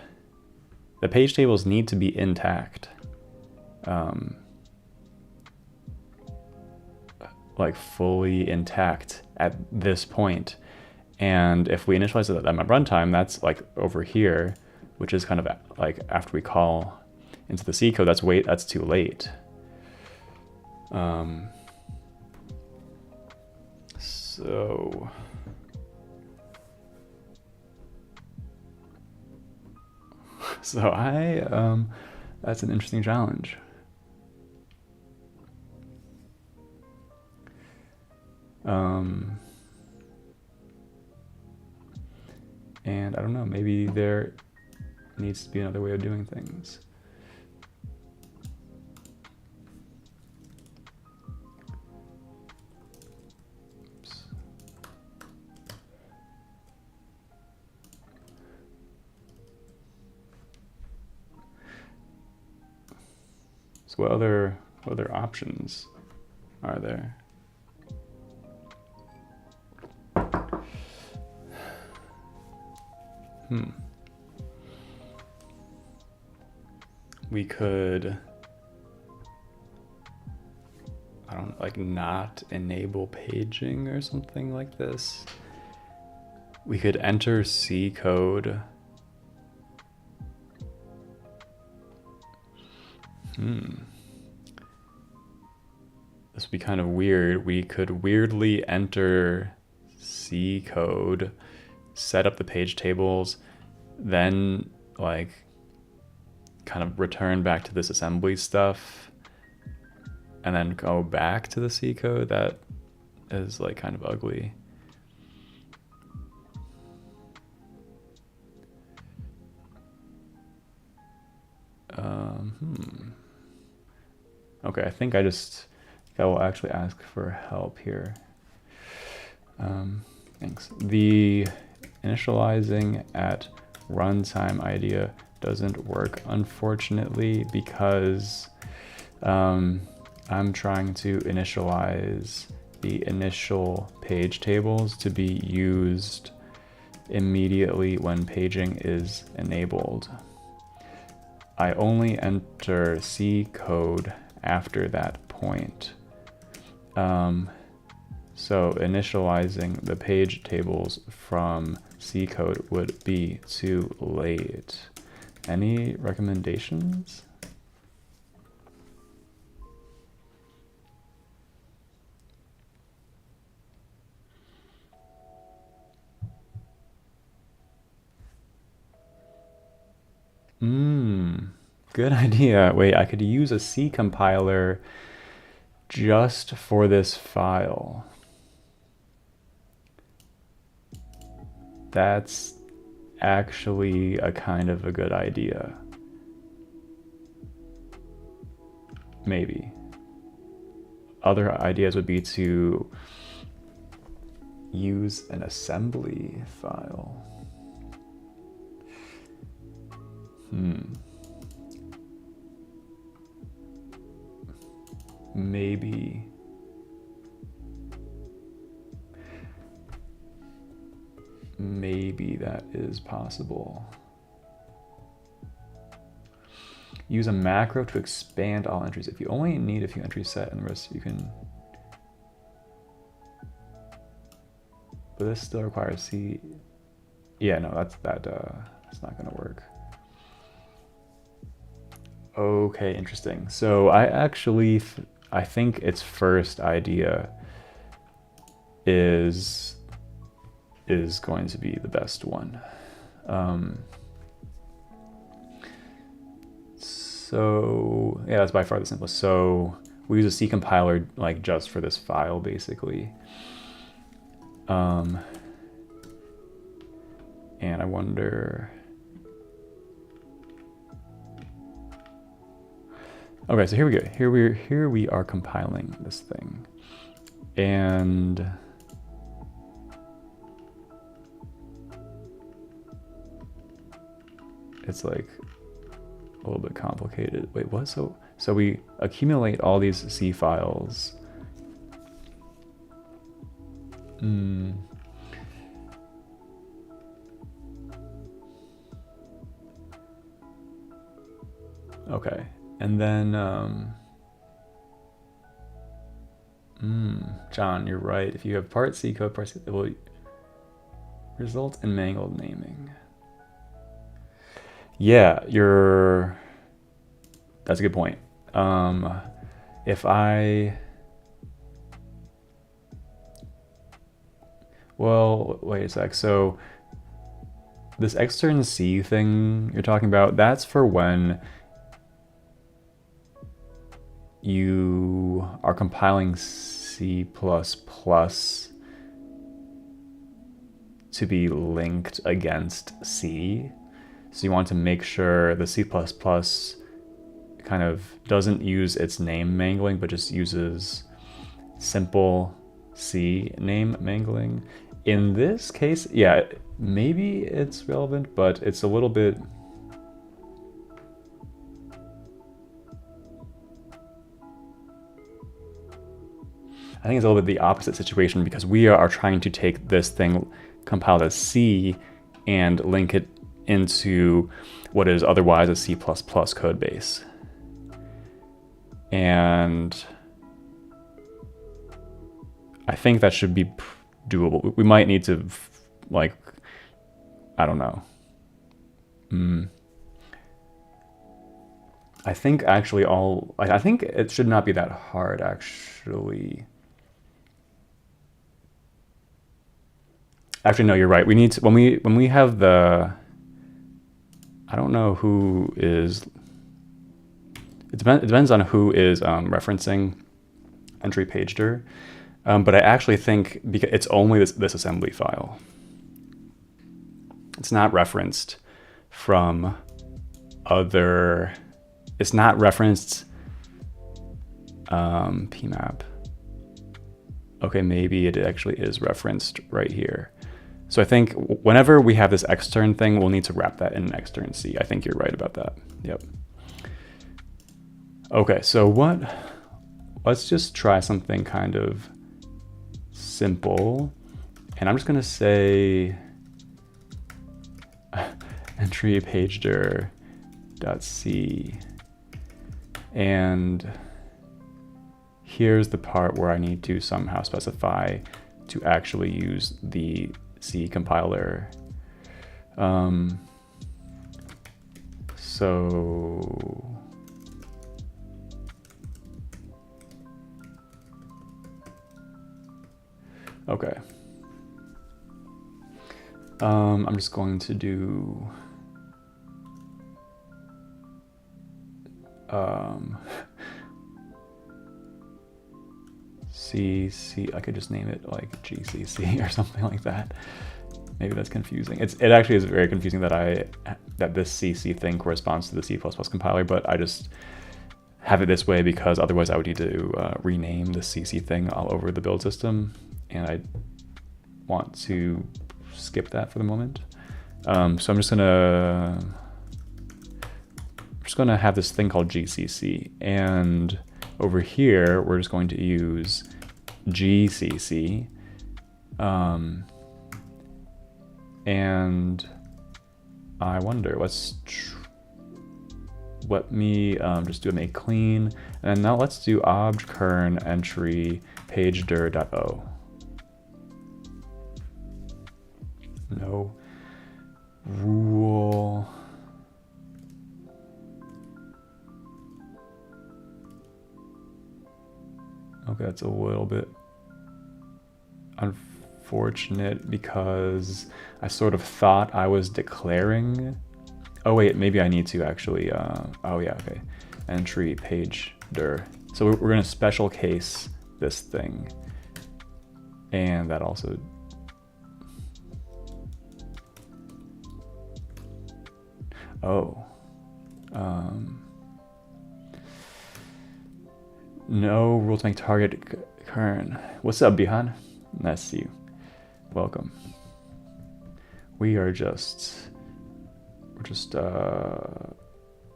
the page tables need to be intact. Like fully intact at this point. And if we initialize it at my runtime, that's like over here, which is kind of like after we call into the C code, that's too late. So that's an interesting challenge. And I don't know, maybe there needs to be another way of doing things. Oops. So what other options are there? We could, I don't like not enable paging or something like this. We could enter C code. This would be kind of weird. We could weirdly enter C code, set up the page tables, then like kind of return back to this assembly stuff, and then go back to the C code. That is like kind of ugly. Okay, I think I will actually ask for help here. Thanks. The initializing at runtime idea doesn't work, unfortunately, because I'm trying to initialize the initial page tables to be used immediately when paging is enabled. I only enter C code after that point. So initializing the page tables from C code would be too late. Any recommendations? Good idea. Wait, I could use a C compiler just for this file. That's actually a kind of a good idea. Maybe. Other ideas would be to use an assembly file. Maybe. Maybe that is possible. Use a macro to expand all entries. If you only need a few entries set and the rest you can. But this still requires C. Yeah, no, that's not gonna work. Okay, interesting. So I think its first idea is going to be the best one. So yeah, that's by far the simplest. So we use a C compiler like just for this file, basically. And I wonder. Okay, so here we go. Here we are compiling this thing, and it's like a little bit complicated. Wait, what? So we accumulate all these C files. Okay, and then John, you're right. If you have part C code, it will result in mangled naming. Yeah, that's a good point. If well, wait a sec. So this extern C thing you're talking about, that's for when you are compiling C++ to be linked against C. So you want to make sure the C++ kind of doesn't use its name mangling, but just uses simple C name mangling. In this case, yeah, maybe it's relevant, but it's a little bit... I think it's a little bit the opposite situation, because we are trying to take this thing compiled as C and link it into what is otherwise a C++ code base. And I think that should be doable. We might need to, like, I don't know. I think actually I think it should not be that hard, actually. Actually, no, you're right. We need to, when we have the, I don't know who is, it depends on who is referencing entry pagedir, but I actually think because it's only this assembly file. It's not referenced from other, it's not referenced pmap. Okay, maybe it actually is referenced right here. So I think whenever we have this extern thing, we'll need to wrap that in an extern C. I think you're right about that. Yep. Okay, so let's just try something kind of simple. And I'm just gonna say entry pagedir.c. And here's the part where I need to somehow specify to actually use the C compiler. So okay. I'm just going to do C, I could just name it like GCC or something like that. Maybe that's confusing. It actually is very confusing that this CC thing corresponds to the C++ compiler, but I just have it this way because otherwise I would need to rename the CC thing all over the build system, and I want to skip that for the moment. So I'm just gonna have this thing called GCC, and over here we're just going to use GCC, and I wonder, let me just do a make clean, and now let's do obj kern entry pagedir.o. No rule. Okay, that's a little bit unfortunate because I sort of thought I was declaring. Oh wait, maybe I need to actually, oh yeah, okay. Entry page dir. So we're gonna special case this thing. And that also, oh. No rule to make target kern. What's up, Bihan? Nice to see you. Welcome. We're just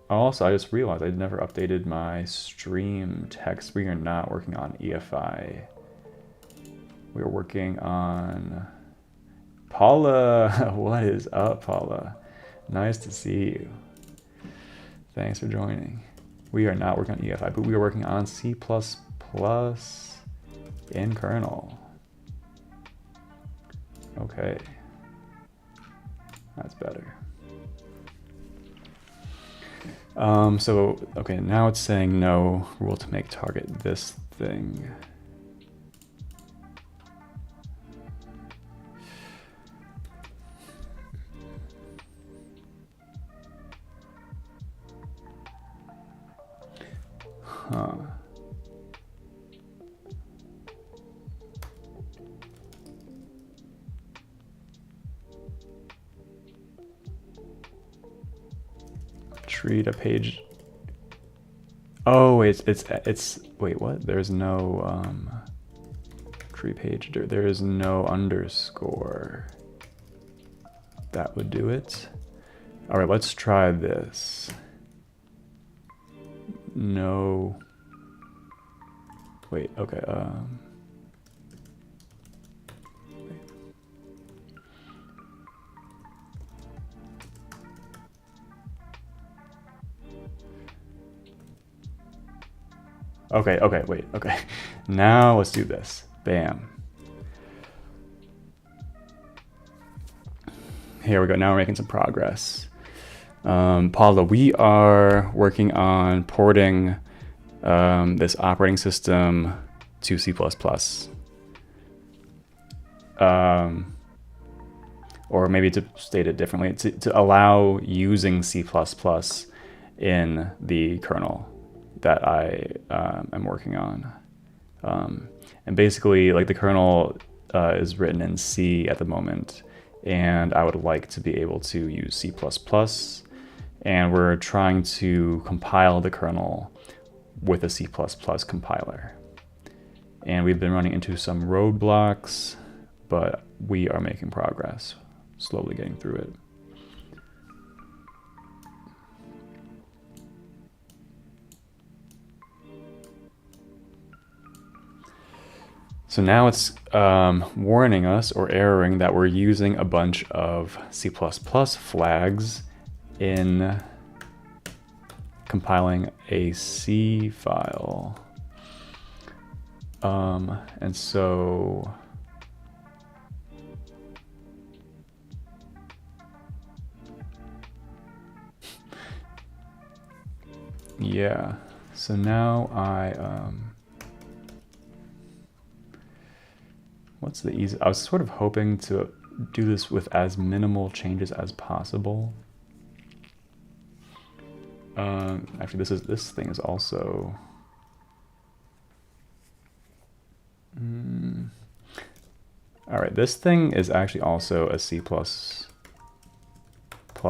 also, I just realized I never updated my stream text. We are not working on EFI. We're working on Paula. What is up, Paula? Nice to see you. Thanks for joining. We are not working on EFI, but we are working on C++ in kernel. Okay. That's better. So, okay, now it's saying no rule to make target this thing. Huh. Treat a page. Oh, it's wait, what? There's no tree page. There is no underscore. That would do it. All right, let's try this. No. Wait, okay. Okay, wait, okay. Now let's do this. Bam. Here we go. Now we're making some progress. Paula, we are working on porting this operating system to C++. Or maybe to state it differently, to allow using C++ in the kernel that I am working on. And basically, like, the kernel is written in C at the moment, and I would like to be able to use C++, and we're trying to compile the kernel with a C++ compiler. And we've been running into some roadblocks, but we are making progress, slowly getting through it. So now it's warning us or erroring that we're using a bunch of C++ flags in compiling a C file. And so yeah, so now what's the easy? I was sort of hoping to do this with as minimal changes as possible. Actually, this thing is also. All right, this thing is actually also a C++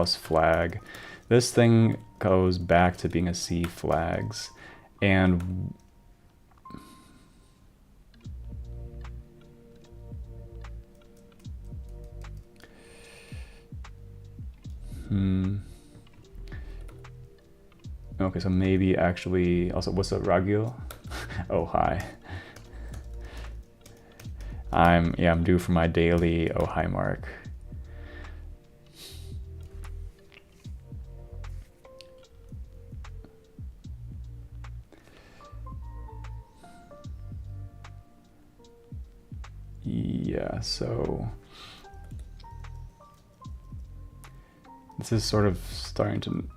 flag. This thing goes back to being a C flags. And okay, so maybe actually also, what's up, Ragil? Oh, hi. I'm due for my daily oh hi mark. Yeah, so this is sort of starting to,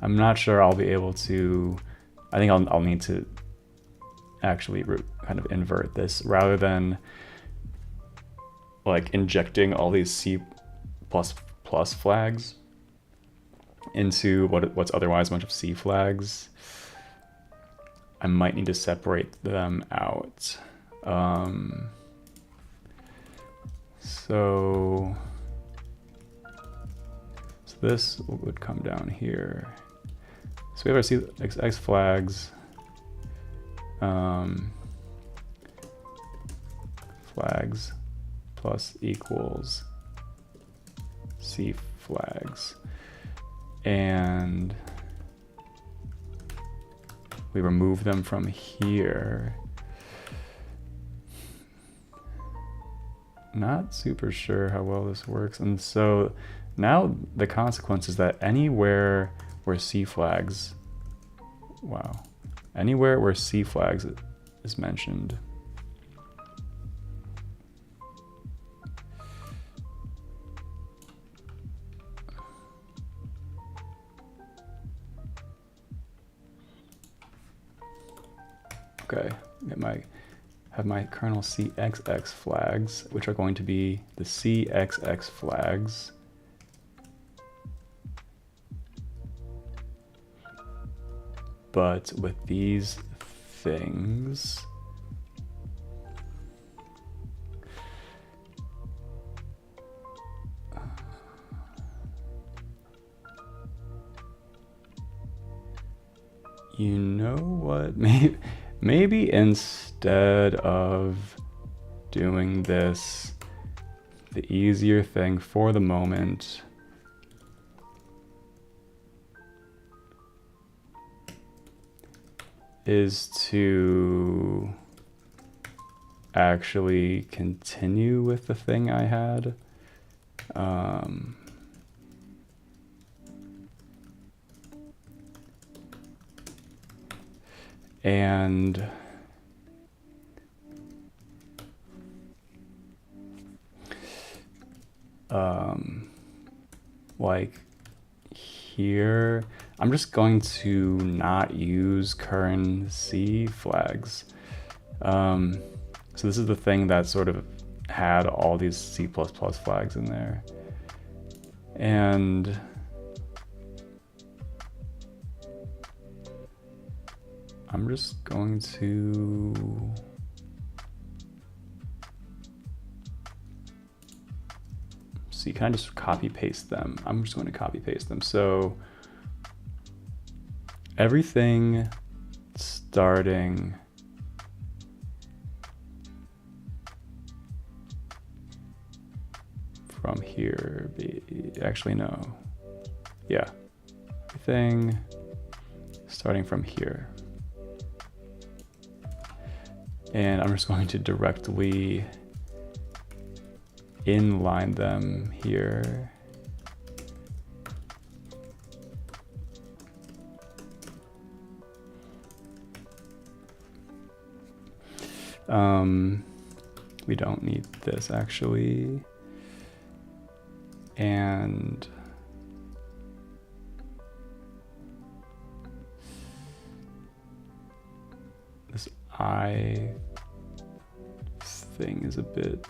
I'm not sure I'll be able to, I think I'll need to actually kind of invert this rather than like injecting all these C++ flags into what's otherwise a bunch of C flags. I might need to separate them out. So this would come down here. So we have our CX flags. Flags plus equals C flags. And we remove them from here. Not super sure how well this works. And so now the consequence is that anywhere where C flags, wow, anywhere where C flags is mentioned, okay, have my kernel CXX flags, which are going to be the CXX flags. But with these things, you know what, maybe instead of doing this, the easier thing for the moment is to actually continue with the thing I had. And like here, I'm just going to not use current C flags. So this is the thing that sort of had all these C++ flags in there. And I'm just going to see, can I just copy paste them? I'm just going to copy paste them. So everything starting from here, actually no, yeah, everything starting from here. And I'm just going to directly inline them here. We don't need this actually. And this I thing is a bit,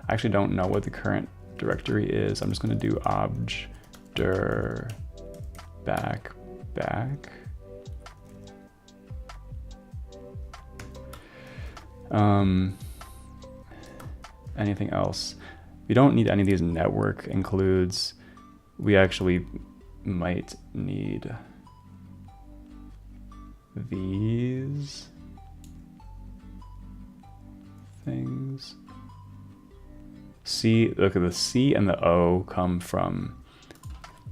I actually don't know what the current directory is. I'm just going to do obj_dir back. anything else. We don't need any of these network includes. We actually might need these things. C, look at the C and the O come from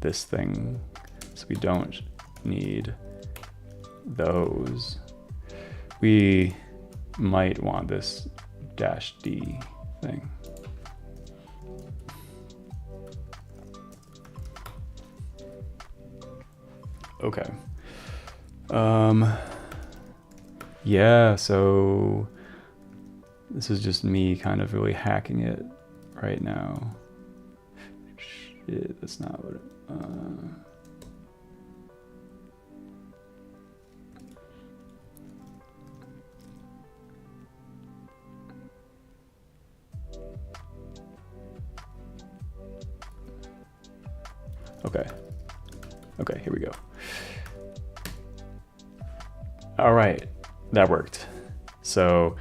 this thing, so we don't need those. We might want this -D thing. Okay. Yeah, so this is just me kind of really hacking it right now. Shit, that's not what it, okay. Okay, here we go. All right, that worked. So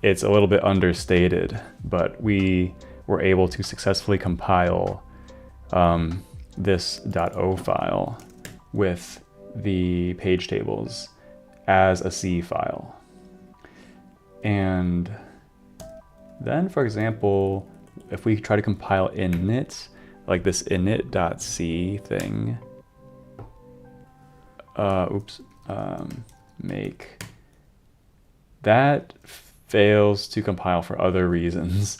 it's a little bit understated, but we were able to successfully compile this .o file with the page tables as a C file. And then, for example, if we try to compile init, like this init.c thing, make, that fails to compile for other reasons.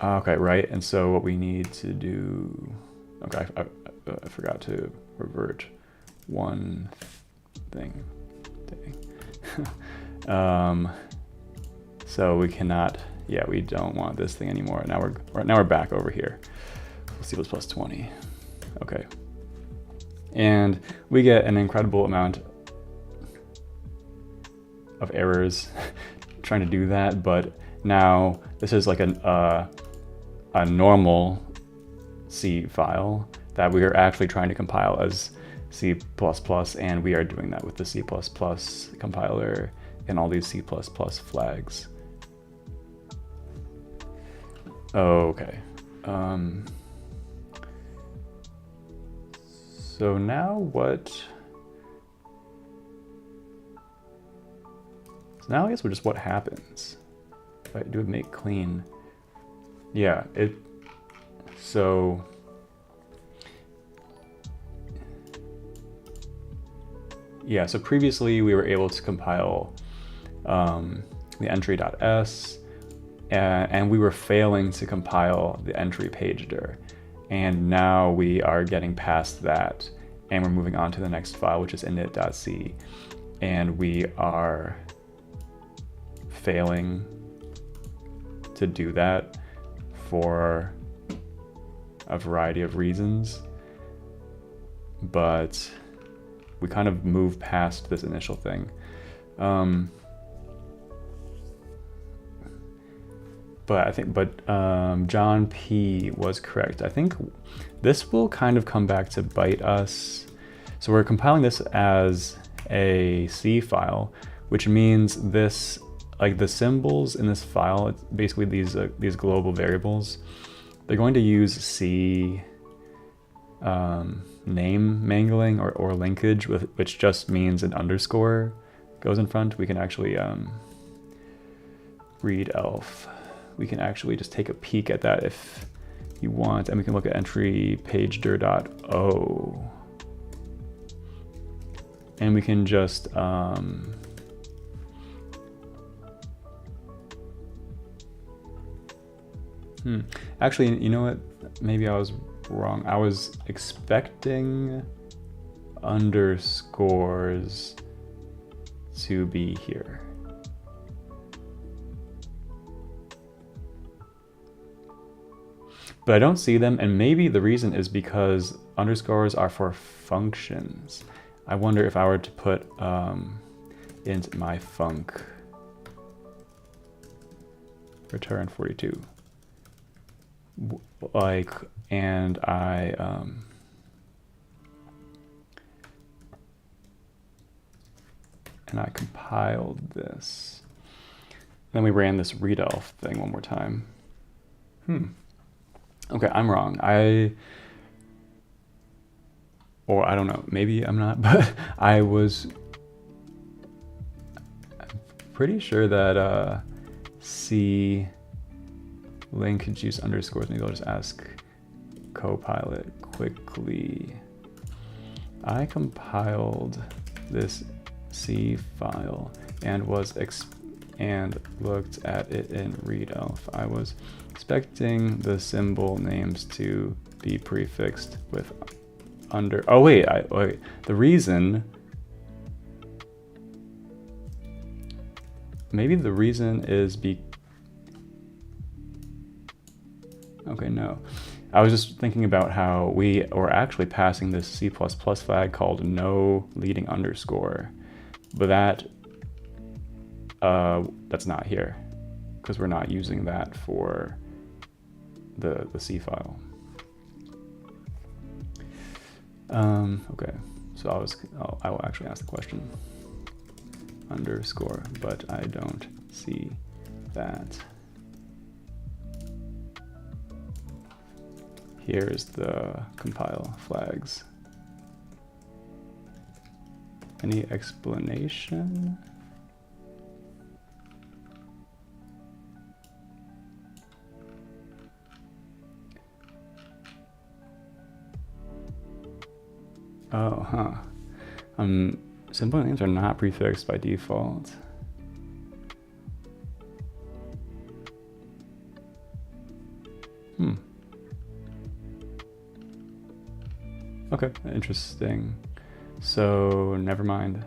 Okay, right, and so what we need to do, okay, I forgot to revert one thing. So we cannot, yeah, we don't want this thing anymore. Now we're back over here. C++ 20. Okay. And we get an incredible amount of errors trying to do that, but now this is like a normal C file that we are actually trying to compile as C++, and we are doing that with the C++ compiler and all these C++ flags. Okay. So now what? So now I guess we're just what happens. If I do make clean. Yeah, so yeah, so previously we were able to compile the entry.s, and we were failing to compile the entry pagedir. And now we are getting past that, and we're moving on to the next file, which is init.c, and we are failing to do that for a variety of reasons, but we kind of move past this initial thing. But John P was correct. I think this will kind of come back to bite us. So we're compiling this as a C file, which means this, like the symbols in this file, it's basically these global variables, they're going to use C name mangling or linkage, which just means an underscore goes in front. We can actually read elf. We can actually just take a peek at that if you want, and we can look at entry pagedir.o. And we can just actually, you know what? Maybe I was wrong. I was expecting underscores to be here. But I don't see them, and maybe the reason is because underscores are for functions. I wonder if I were to put int my func return 42, like, and I and I compiled this. Then we ran this readelf thing one more time. Okay, I'm wrong. Or I don't know, maybe I'm not, but I'm pretty sure that C link juice underscores, maybe I'll just ask Copilot quickly. I compiled this C file and looked at it in readelf. I was expecting the symbol names to be prefixed with under. Oh wait, wait. The reason. Maybe the reason is Okay, no. I was just thinking about how we were actually passing this C++ flag called no leading underscore, but that's not here because we're not using that for the C file. Okay, so I will actually ask the question. Underscore, but I don't see that. Here's the compile flags. Any explanation? Oh, huh. Symbol names are not prefixed by default. Okay, interesting. So never mind.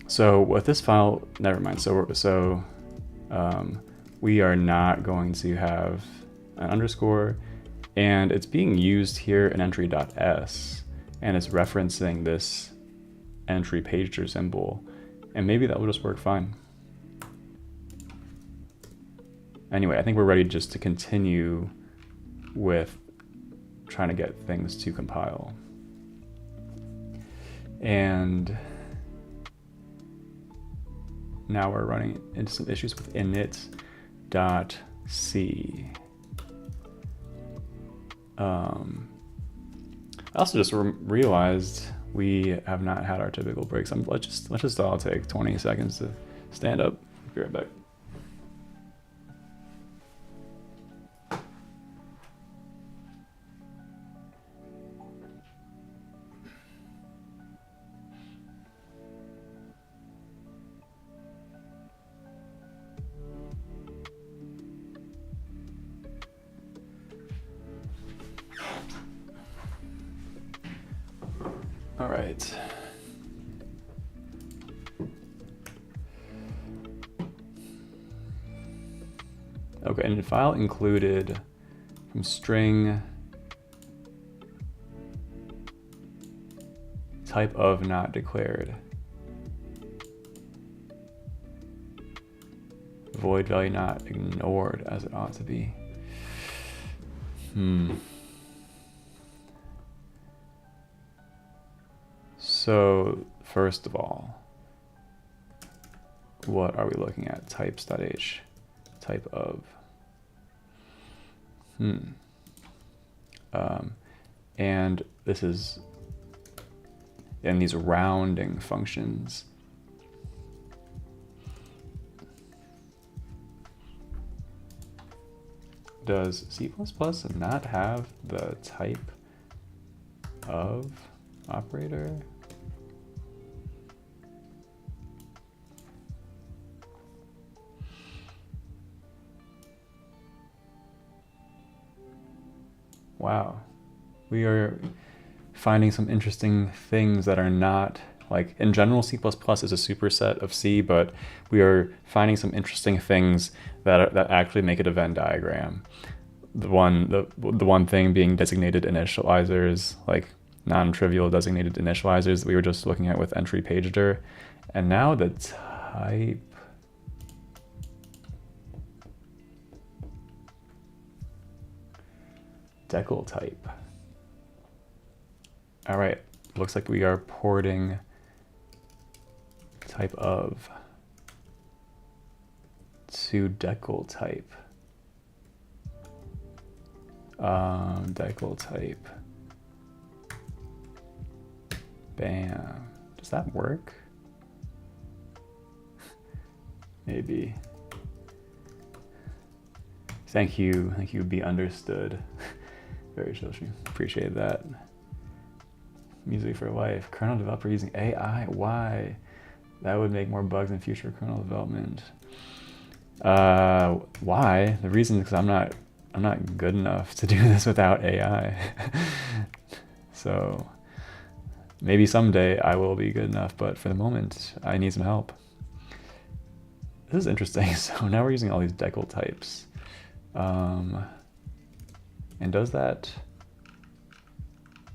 So with this file, never mind. So we are not going to have an underscore, and it's being used here in entry.s, and it's referencing this entry pager symbol, and maybe that will just work fine. Anyway, I think we're ready just to continue with trying to get things to compile. And now we're running into some issues with init.c. I also just realized we have not had our typical breaks. Let's just all take 20 seconds to stand up. Be right back. All right. Okay, and the file included from string type of not declared. Void value not ignored as it ought to be. So first of all, what are we looking at? Types.h, type of. And this is, and these rounding functions. Does C++ not have the type of operator? Wow, we are finding some interesting things that are not, like in general C++ is a superset of C, but we are finding some interesting things that actually make it a Venn diagram. The one thing being designated initializers, like non-trivial designated initializers that we were just looking at with entry pager, and now the type. Decal type. All right, looks like we are porting type of to decal type. Decal type. Bam. Does that work? Maybe. Thank you, be understood. Very social. Appreciate that. Music for life. Kernel developer using AI. Why? That would make more bugs in future kernel development. Why? The reason is because I'm not good enough to do this without AI. So maybe someday I will be good enough, but for the moment I need some help. This is interesting. So now we're using all these decal types. And did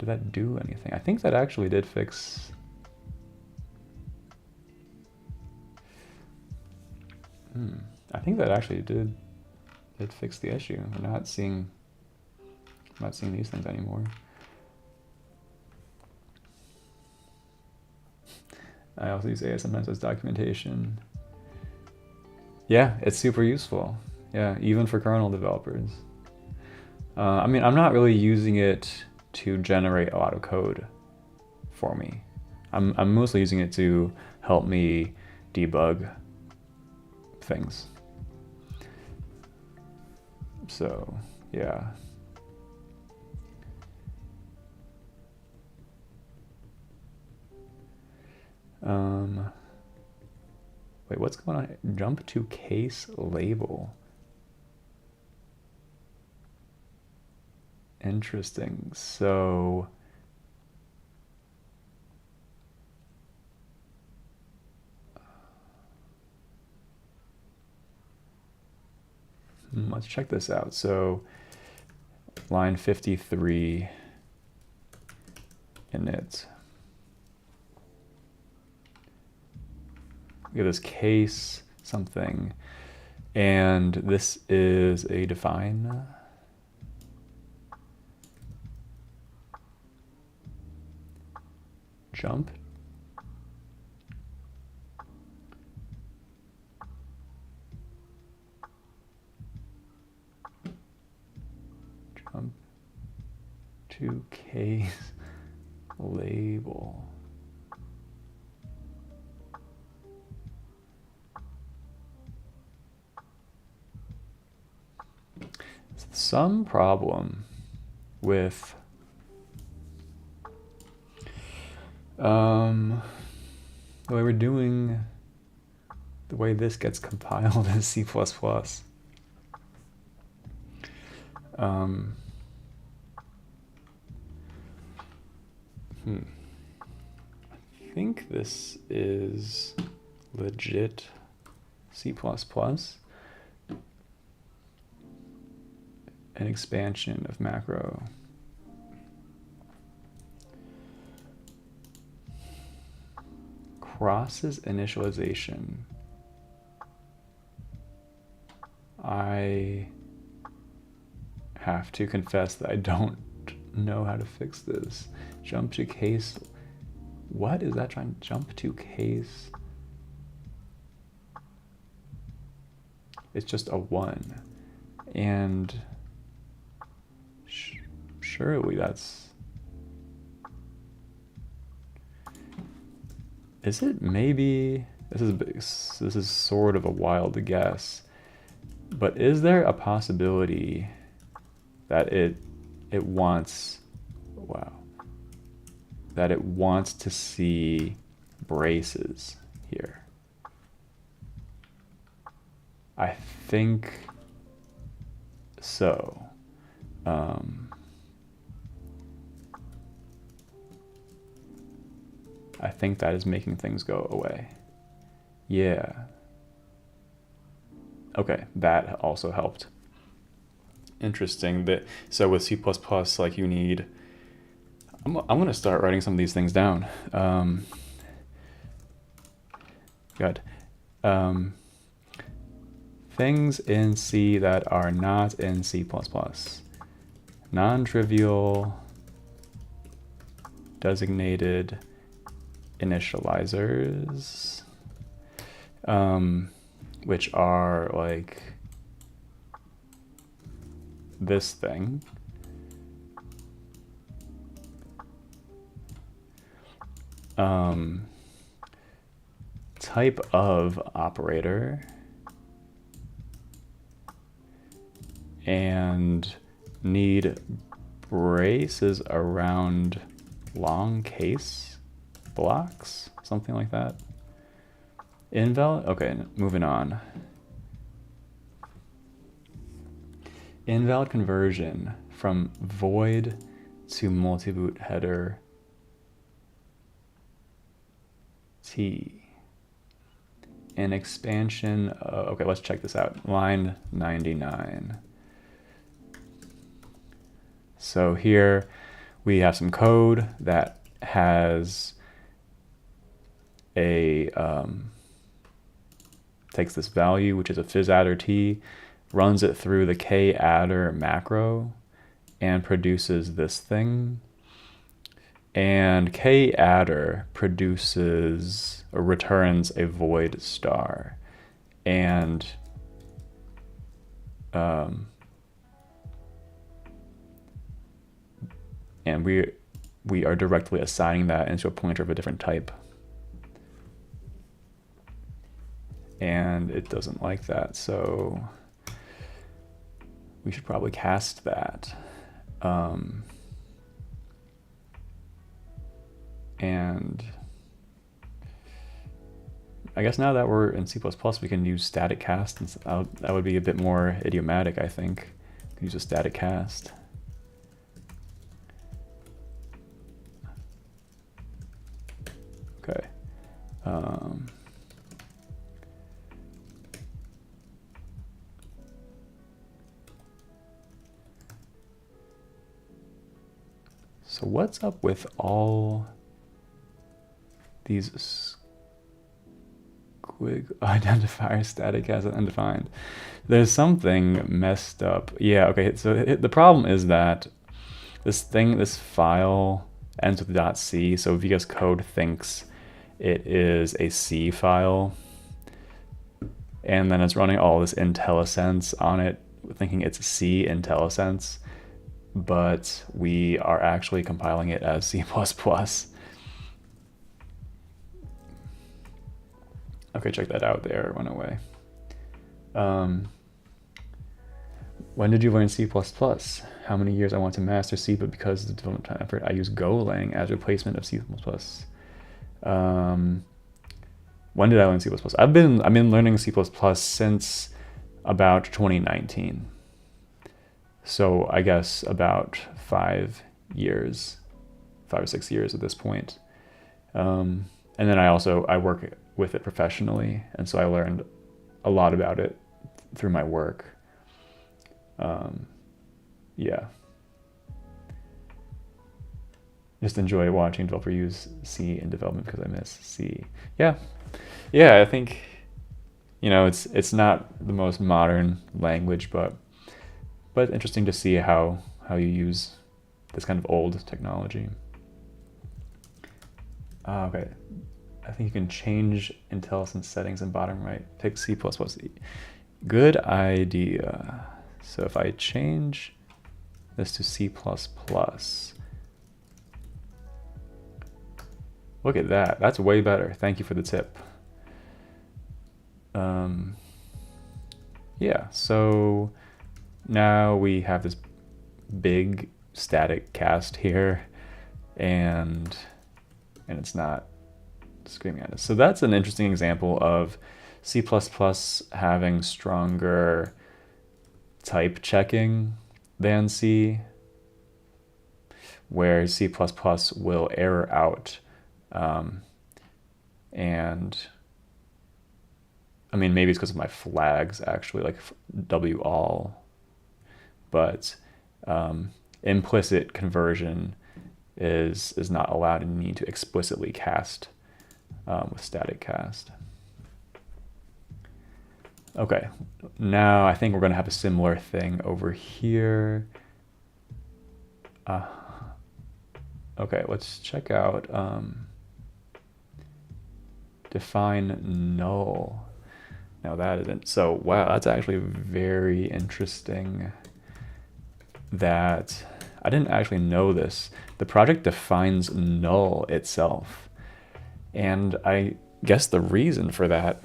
that do anything? I think that actually did fix. I think that actually did fix the issue. We're not seeing these things anymore. I also use AI sometimes as documentation. Yeah, it's super useful. Yeah, even for kernel developers. I mean, I'm not really using it to generate a lot of code for me. I'm mostly using it to help me debug things. So, yeah. Wait, what's going on? Jump to case label. Interesting. So let's check this out. So line 53 init. We have this case something, and this is a define. Jump. Jump to case label. Some problem with the way we're doing, the way this gets compiled in C++. I think this is legit C++. An expansion of macro. Crosses initialization. I have to confess that I don't know how to fix this. Jump to case. What is that trying? Jump to case. It's just a 1. And surely that's. Is it maybe, this is sort of a wild guess, but is there a possibility that it wants, wow, that it wants to see braces here? I think so. I think that is making things go away. Yeah. Okay, that also helped. Interesting. So with C++, like you need, I'm gonna start writing some of these things down. Good. Things in C that are not in C++. Non-trivial designated initializers, which are like this thing. Type of operator, and need braces around long case blocks, something like that. Invalid, okay, moving on. Invalid conversion from void to multi-boot header T. An expansion, okay, let's check this out. Line 99. So here we have some code that has a, takes this value, which is a phys_adder T, runs it through the kadder macro, and produces this thing. And kadder produces or returns a void star. And we are directly assigning that into a pointer of a different type. And it doesn't like that, so we should probably cast that. And I guess now that we're in C++, we can use static cast. And that would be a bit more idiomatic, I think. We can use a static cast. Okay. So what's up with all these squig identifier static as undefined? There's something messed up. Yeah, okay, so the problem is that this file ends with .c, so VS Code thinks it is a C file, and then it's running all this IntelliSense on it, thinking it's C IntelliSense, but we are actually compiling it as C++. Okay, check that out there, it went away. When did you learn C++? How many years I want to master C, but because of the development time effort, I use Golang as replacement of C++. When did I learn C++? I've been learning C++ since about 2019. So I guess about 5 or 6 years at this point. And then I work with it professionally, and so I learned a lot about it through my work. Yeah. Just enjoy watching a developer use C in development because I miss C. Yeah, I think, it's not the most modern language, but interesting to see how you use this kind of old technology. Okay, I think you can change IntelliSense settings in bottom right. Pick C++. Good idea. So if I change this to C++, look at that. That's way better. Thank you for the tip. Yeah, so now we have this big static cast here, and it's not screaming at us. So that's an interesting example of C++ having stronger type checking than C, where C++ will error out. And I mean, maybe it's because of my flags, actually, like WALL, but implicit conversion is not allowed, and you need to explicitly cast with static cast. Okay, now I think we're going to have a similar thing over here. Okay, let's check out define null. Now that isn't, so wow, that's actually very interesting that I didn't actually know this. The project defines null itself. And I guess the reason for that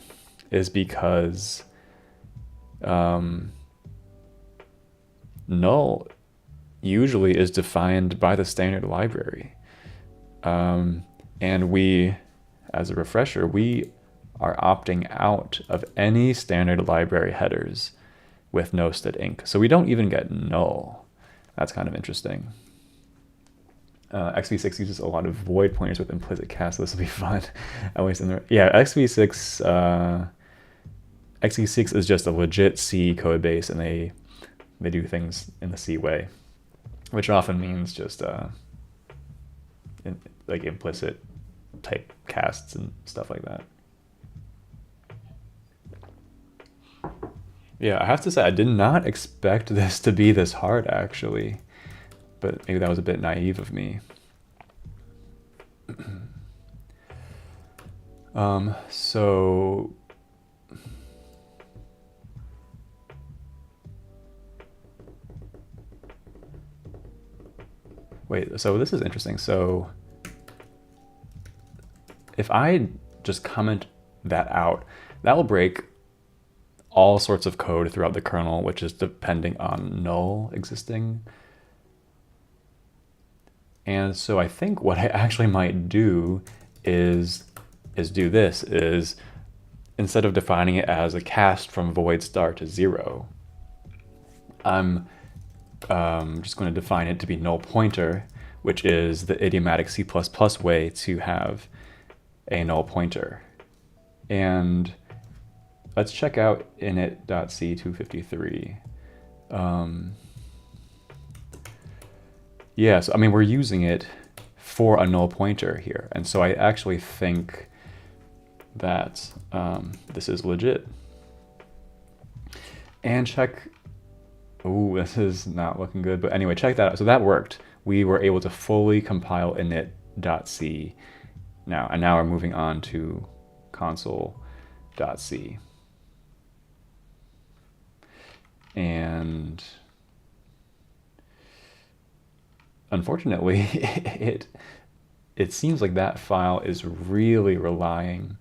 is because null usually is defined by the standard library. And we, as a refresher, we are opting out of any standard library headers with no stat inc. So we don't even get null. That's kind of interesting. XV6 uses a lot of void pointers with implicit cast, so this will be fun. At least in the, yeah, XV6 is just a legit C code base, and they do things in the C way, which often means just like implicit type casts and stuff like that. Yeah, I have to say I did not expect this to be this hard actually, but maybe that was a bit naive of me. So wait, so this is interesting. So if I just comment that out, that will break all sorts of code throughout the kernel, which is depending on null existing. And so I think what I actually might do is instead of defining it as a cast from void start to 0, I'm just going to define it to be null pointer, which is the idiomatic C++ way to have a null pointer. And let's check out init.c253. Yeah, so I mean, we're using it for a null pointer here. And so I actually think that this is legit. And check, ooh, this is not looking good. But anyway, check that out. So that worked. We were able to fully compile init.c now. And now we're moving on to console.c. And unfortunately, it seems like that file is really relying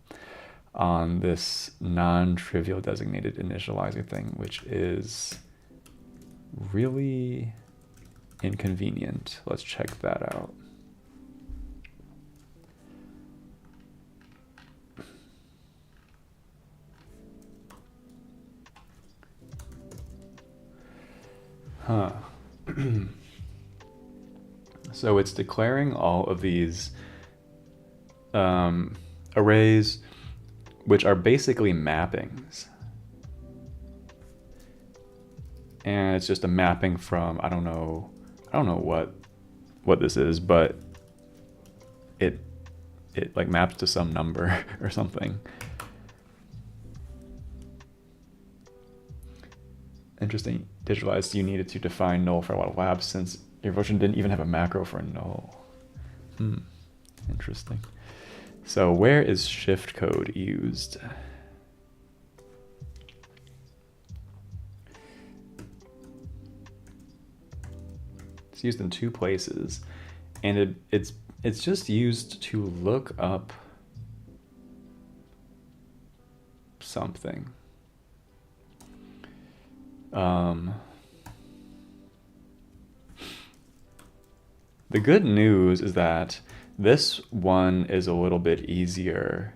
on this non-trivial designated initializer thing, which is really inconvenient. Let's check that out. Huh. So it's declaring all of these arrays, which are basically mappings. And it's just a mapping from, I don't know what this is, but it like maps to some number or something. Interesting. Digitalized, you needed to define null for a while labs since your version didn't even have a macro for null. Interesting. So where is shift code used? It's used in 2 places, and it's just used to look up something. The good news is that this one is a little bit easier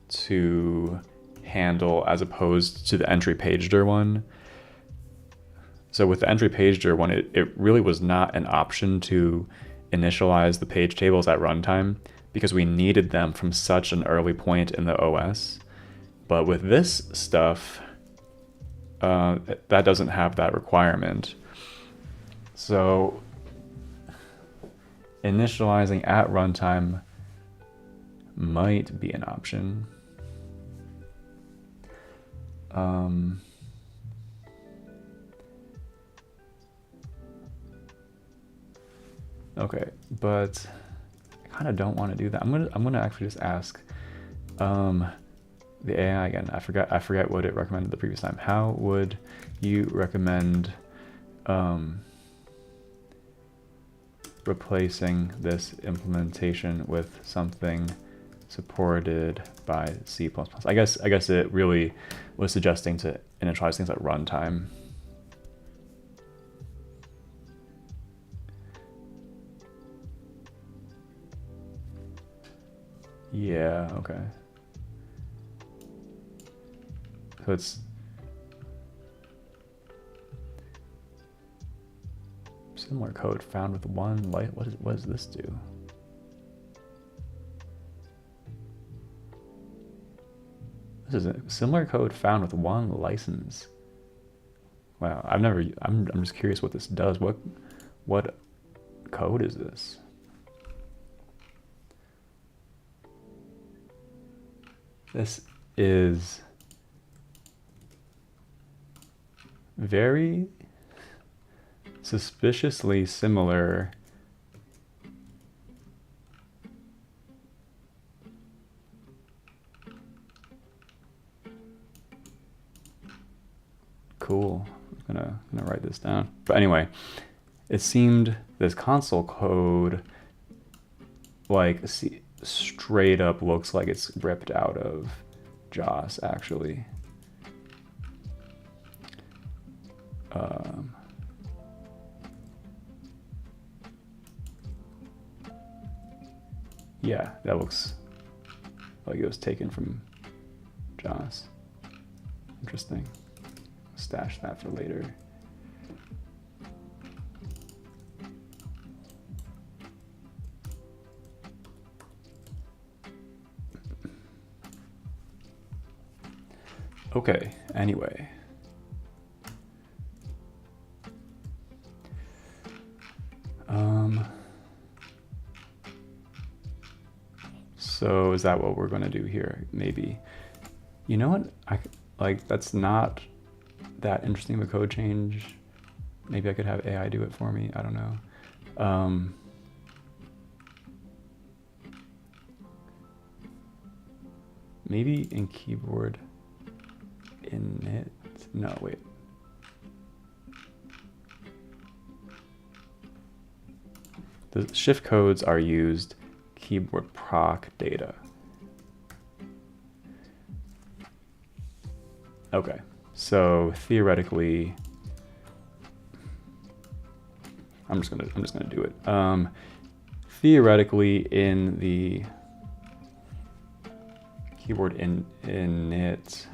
to handle as opposed to the entry pager one. So with the entry pager one, it really was not an option to initialize the page tables at runtime because we needed them from such an early point in the OS. But with this stuff, that doesn't have that requirement. So initializing at runtime might be an option. Okay, but I kind of don't want to do that. I'm gonna actually just ask the AI again. I forgot what it recommended the previous time. How would you recommend replacing this implementation with something supported by C++? I guess it really was suggesting to initialize things at runtime. Yeah, okay. So it's similar code found with one light. What does this do? This is a similar code found with one license. Wow, I'm just curious what this does. What code is this? This is very suspiciously similar. Cool. I'm gonna write this down. But anyway, it seemed this console code like straight up looks like it's ripped out of JOS actually. Yeah, that looks like it was taken from JOS. Interesting. Stash that for later. Okay, anyway. So is that what we're going to do here? Maybe. You know what? That's not that interesting of a code change. Maybe I could have AI do it for me. I don't know. Maybe in keyboard init. No, wait. The shift codes are used keyboard proc data. Okay, so theoretically, I'm just gonna do it. Theoretically, in the keyboard init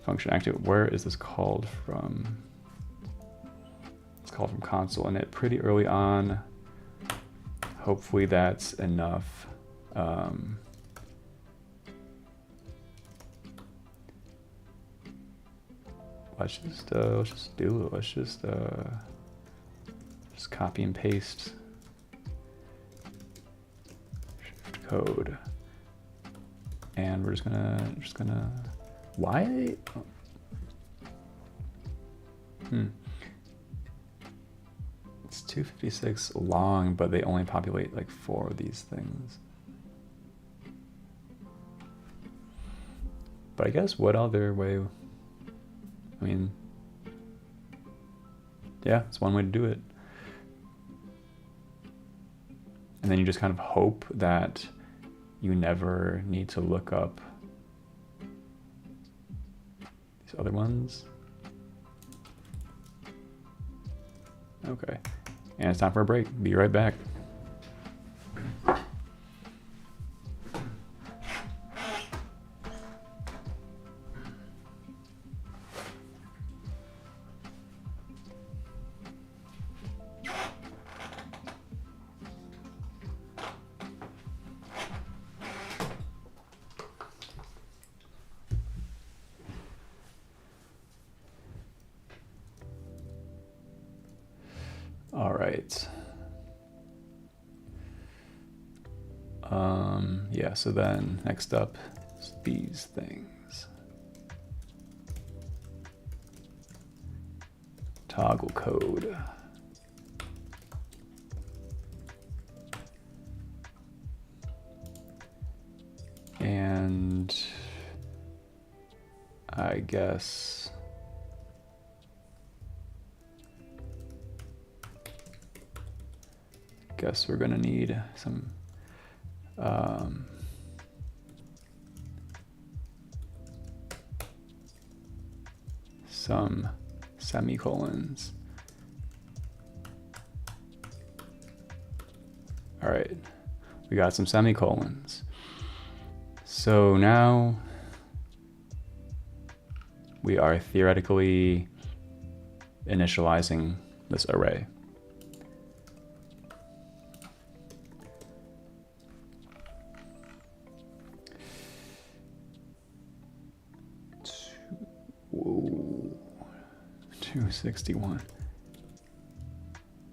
function, actually, where is this called from? It's called from console init pretty early on. Hopefully that's enough. Let's just do it. Let's just copy and paste shift code, and we're just gonna why? It's 256 long, but they only populate like 4 of these things. But I guess what other way? I mean, yeah, it's one way to do it. And then you just kind of hope that you never need to look up these other ones. Okay, and it's time for a break. Be right back. All right. Yeah, so then next up is these things. Toggle code. And I guess we're gonna need some semicolons. All right, we got some semicolons. So now we are theoretically initializing this array. Whoa, 261.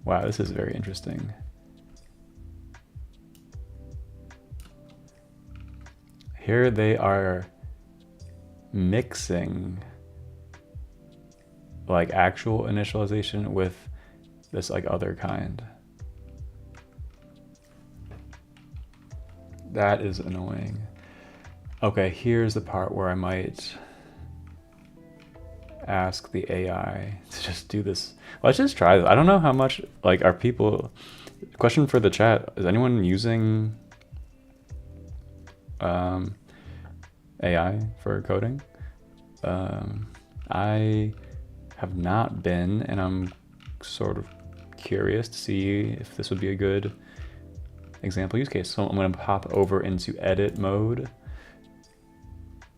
Wow, this is very interesting. Here they are mixing like actual initialization with this like other kind. That is annoying. Okay, here's the part where I might ask the AI to just do this. Let's just try this. I don't know how much, like, are people, question for the chat, is anyone using AI for coding? I have not been, and I'm sort of curious to see if this would be a good example use case. So I'm going to pop over into edit mode.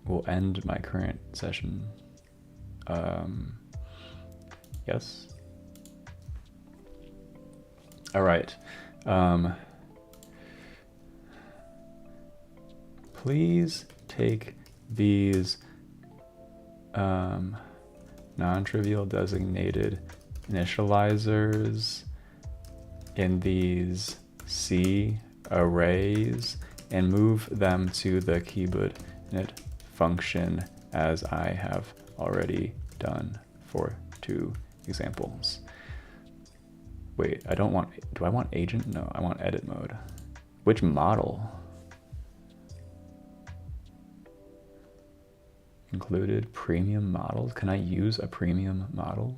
We'll end my current session. Yes. All right. Please take these non-trivial designated initializers in these C arrays and move them to the keyboard-init function as I have already done for 2 examples. Wait, I don't want, do I want agent? No, I want edit mode. Which model? Included premium models. Can I use a premium model?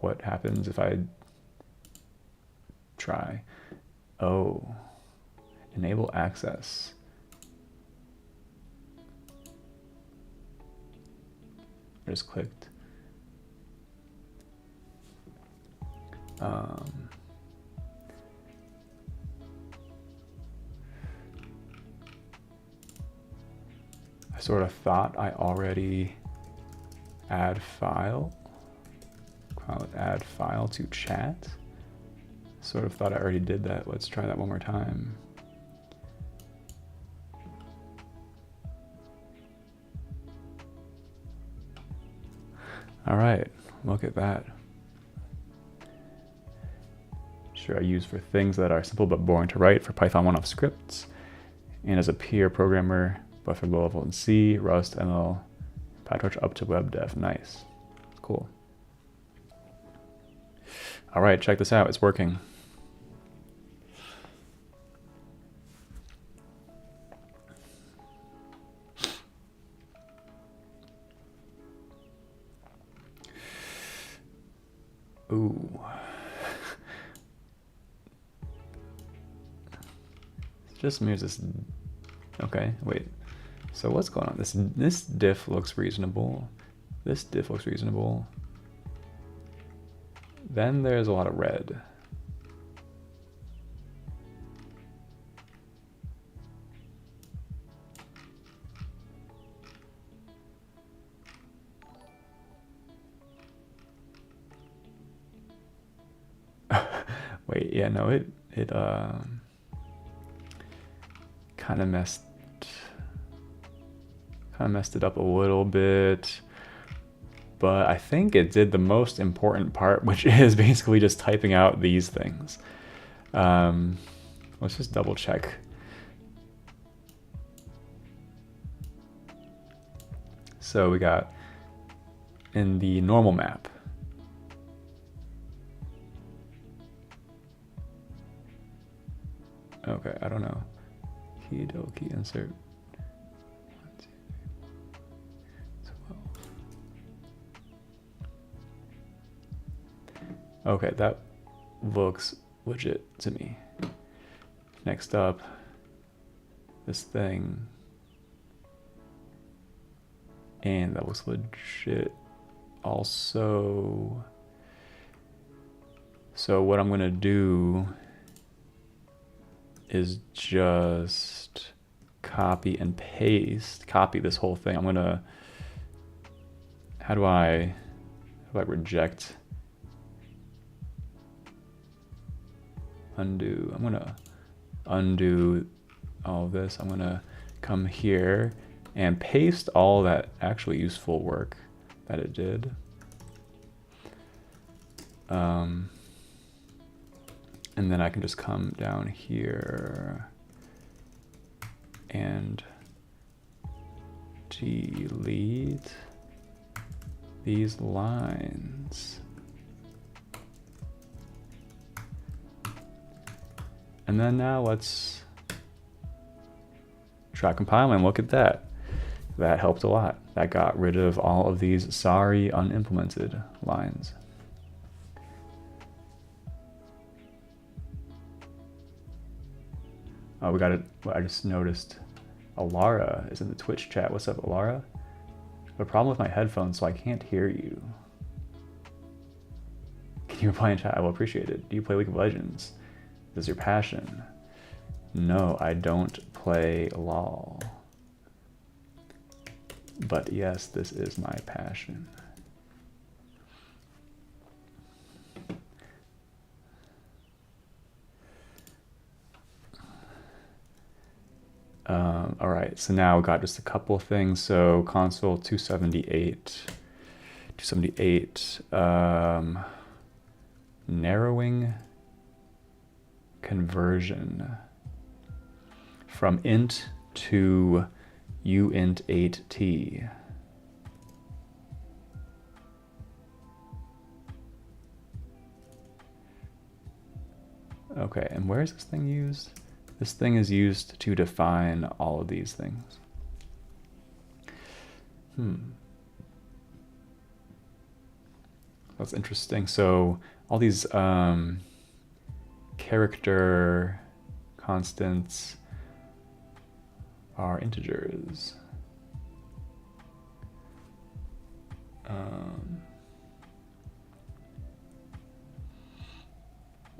What happens if I try? Oh, enable access. I just clicked. I sort of thought I already add file. Add file to chat. Sort of thought I already did that. Let's try that one more time. All right, look at that. Sure, I use for things that are simple but boring to write for Python 1-off scripts, and as a peer programmer, both for low level in C, Rust, ML, PyTorch up to web dev. Nice, cool. All right, check this out. It's working. Ooh. Just mirrors this. Okay, wait. So what's going on? This diff looks reasonable. This diff looks reasonable. Then there's a lot of red. Wait, yeah, no, it kind of messed it up a little bit, but I think it did the most important part, which is basically just typing out these things. Let's just double check. So we got in the normal map, Okay, I don't know. Key, double key, insert. 12. Okay, that looks legit to me. Next up, this thing. And that looks legit also. So what I'm gonna do is just copy and paste, copy this whole thing. I'm gonna, how do I reject? Undo. I'm gonna undo all of this. I'm gonna come here and paste all that actually useful work that it did. And then I can just come down here and delete these lines. And then now let's try compiling. Look at that. That helped a lot. That got rid of all of these sorry unimplemented lines. Oh, we got it. I just noticed Alara is in the Twitch chat. What's up, Alara? I have a problem with my headphones, so I can't hear you. Can you reply in chat? I will appreciate it. Do you play League of Legends? Is this your passion? No, I don't play LOL. But yes, this is my passion. All right, so now we got just a couple of things. So console 278, narrowing conversion from int to uint8t. Okay, and where is this thing used? This thing is used to define all of these things. That's interesting. So all these character constants are integers.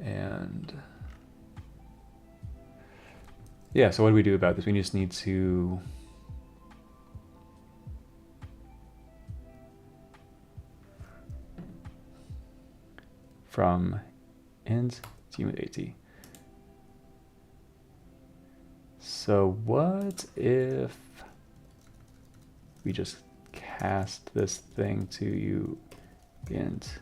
And yeah, so what do we do about this? We just need to from int to uint8t. So what if we just cast this thing to uint8t?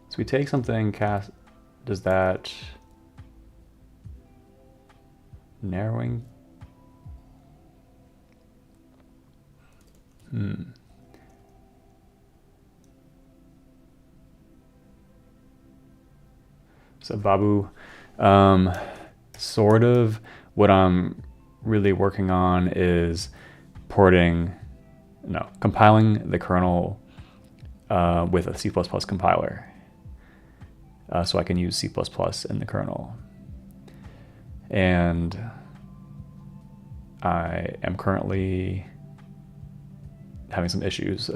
So we take something, cast, does that narrowing? So Babu, sort of what I'm really working on is compiling the kernel with a C++ compiler. So I can use C++ in the kernel. And I am currently having some issues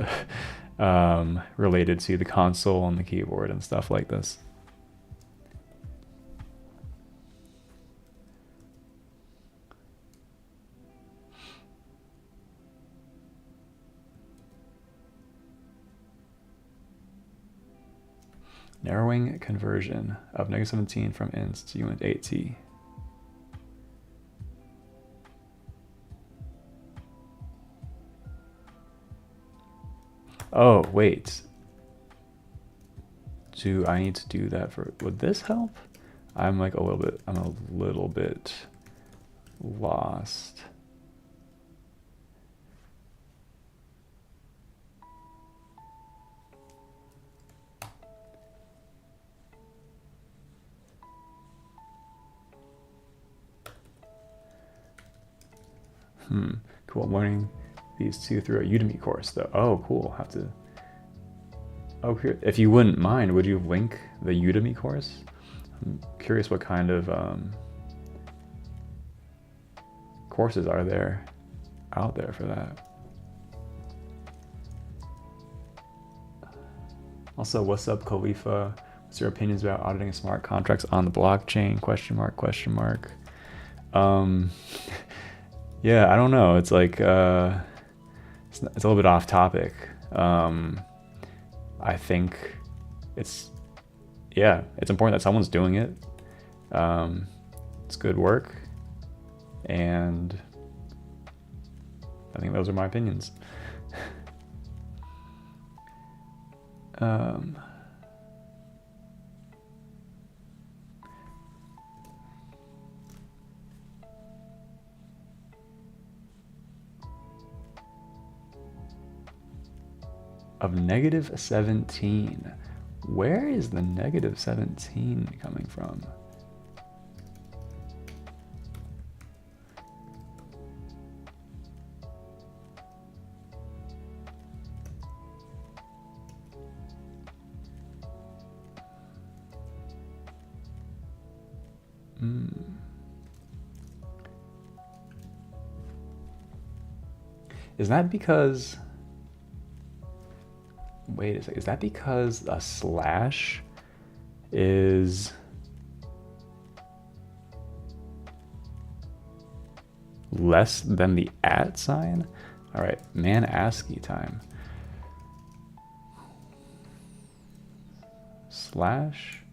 related to the console and the keyboard and stuff like this. Narrowing conversion of -17 from int to uint8t. Oh, wait. Do I need to do that for, would this help? I'm a little bit lost. Cool. I'm learning these two through a Udemy course, though. Oh, cool. Have to. Oh, here. If you wouldn't mind, would you link the Udemy course? I'm curious what kind of courses are there out there for that. Also, what's up, Khalifa? What's your opinions about auditing smart contracts on the blockchain? Question mark, question mark. Yeah, I don't know. It's like, it's a little bit off topic. I think it's important that someone's doing it. It's good work. And I think those are my opinions. Of negative 17. Where is the negative 17 coming from? Is that because... Wait a second, is that because a slash is less than the @ sign? All right, man ASCII time. Slash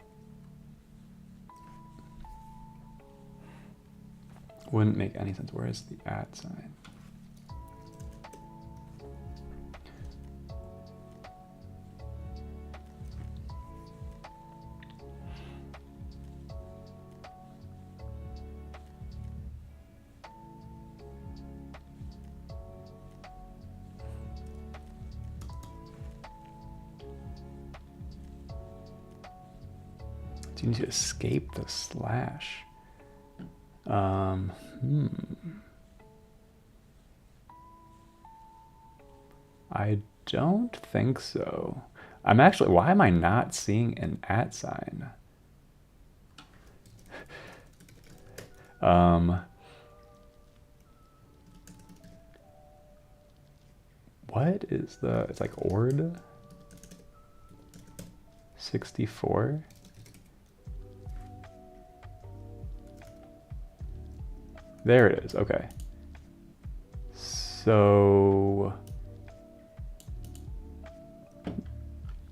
wouldn't make any sense. Where is the @ sign? You need to escape the slash. I don't think so. I'm actually, why am I not seeing an @ sign? What is the, it's like ord 64. There it is. Okay. So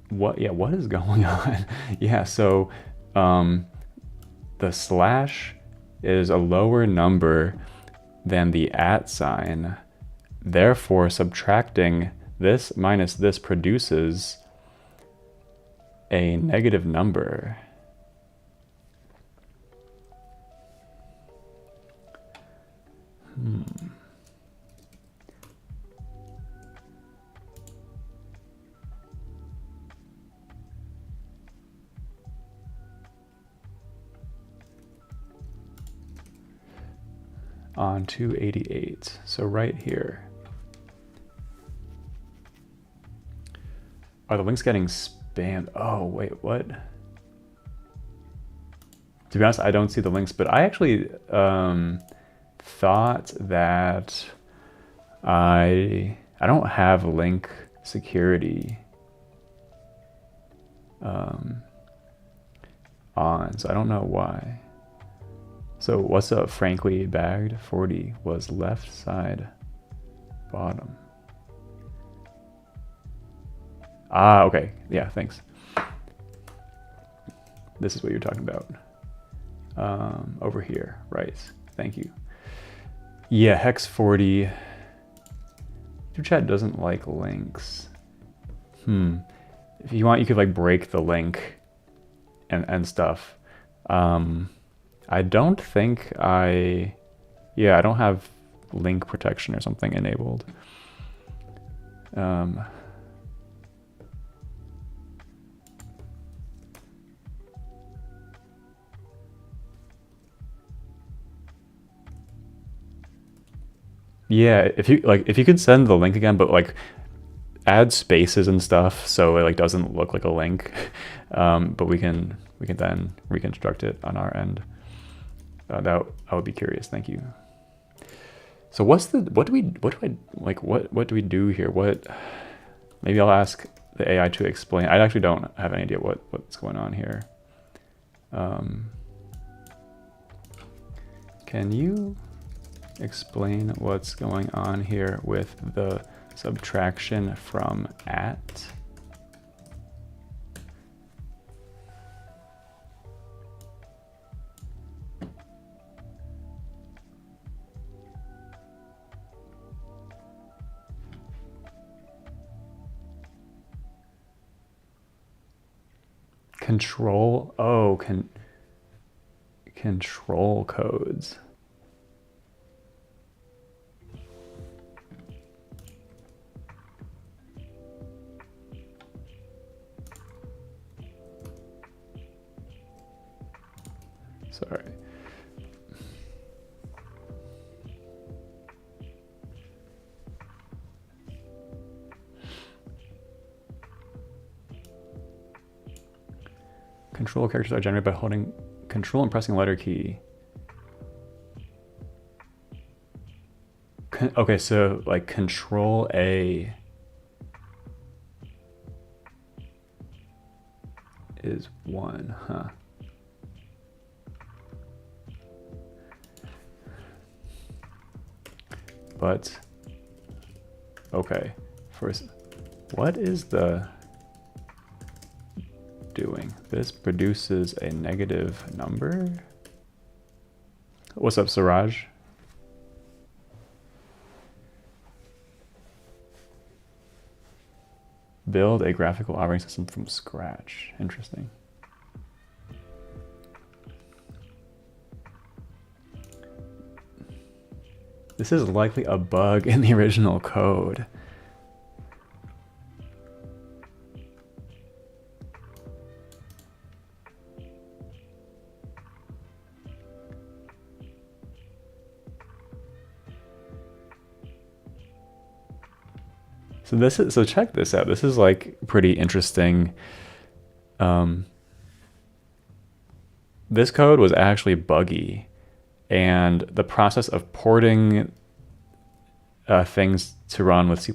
what is going on? Yeah, so the slash is a lower number than the @ sign. Therefore, subtracting this minus this produces a negative number. On 288, so right here. Are the links getting spammed? Oh, wait, what? To be honest, I don't see the links, but I actually thought that I don't have link security on, so I don't know why. So what's up, frankly bagged? 40 was left side bottom. Ah, okay. Yeah, thanks. This is what you're talking about. Over here, right. Thank you. Yeah, hex 40. Your chat doesn't like links. If you want, you could like break the link and stuff. I don't think I don't have link protection or something enabled. Yeah, if you could send the link again, but like add spaces and stuff so it like doesn't look like a link. But we can then reconstruct it on our end. That I would be curious. Thank you. So what do we do here? Maybe I'll ask the AI to explain. I actually don't have any idea what's going on here. Can you explain what's going on here with the subtraction from at? Control, control codes. Sorry. Control characters are generated by holding control and pressing letter key. Okay, so like control A is 1, huh? But, okay, first, what is the doing? This produces a negative number? What's up, Siraj? Build a graphical operating system from scratch. Interesting. This is likely a bug in the original code. So check this out. This is like pretty interesting. This code was actually buggy, and the process of porting things to run with C++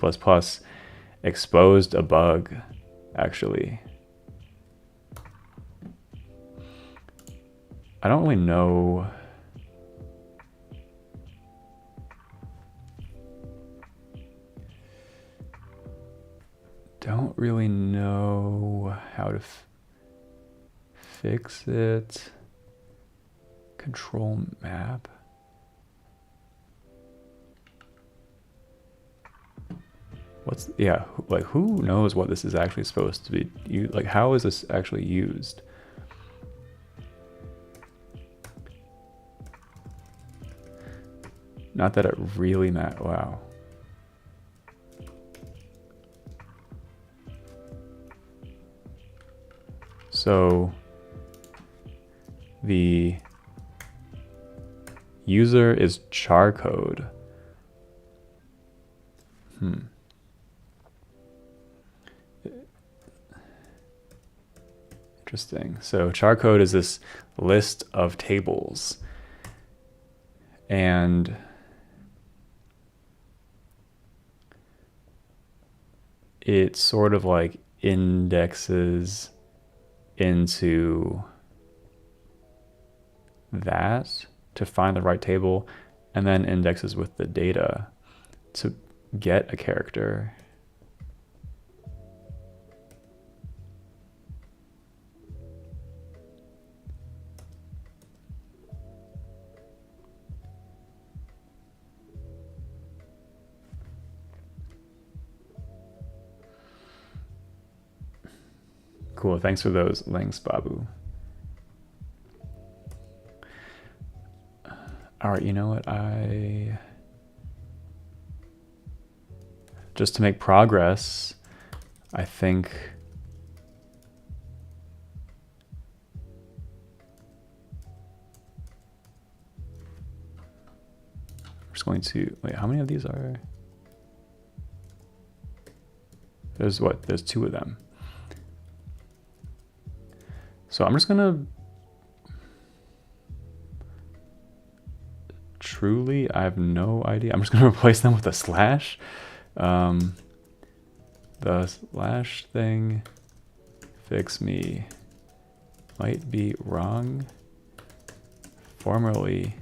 exposed a bug, actually. I don't really know. Don't really know how to fix it. Control map. Like who knows what this is actually supposed to be? Like how is this actually used? Not that it really matters. Wow. So the user is char code. Interesting. So char code is this list of tables, and it sort of like indexes into that to find the right table, and then indexes with the data to get a character. Cool, thanks for those links, Babu. All right, you know what? Just to make progress, I think we're just going to, wait, how many of these are? There's what? There's 2 of them. So I'm just gonna, truly, I have no idea. I'm just gonna replace them with a slash. The slash thing, fix me, might be wrong. Formerly,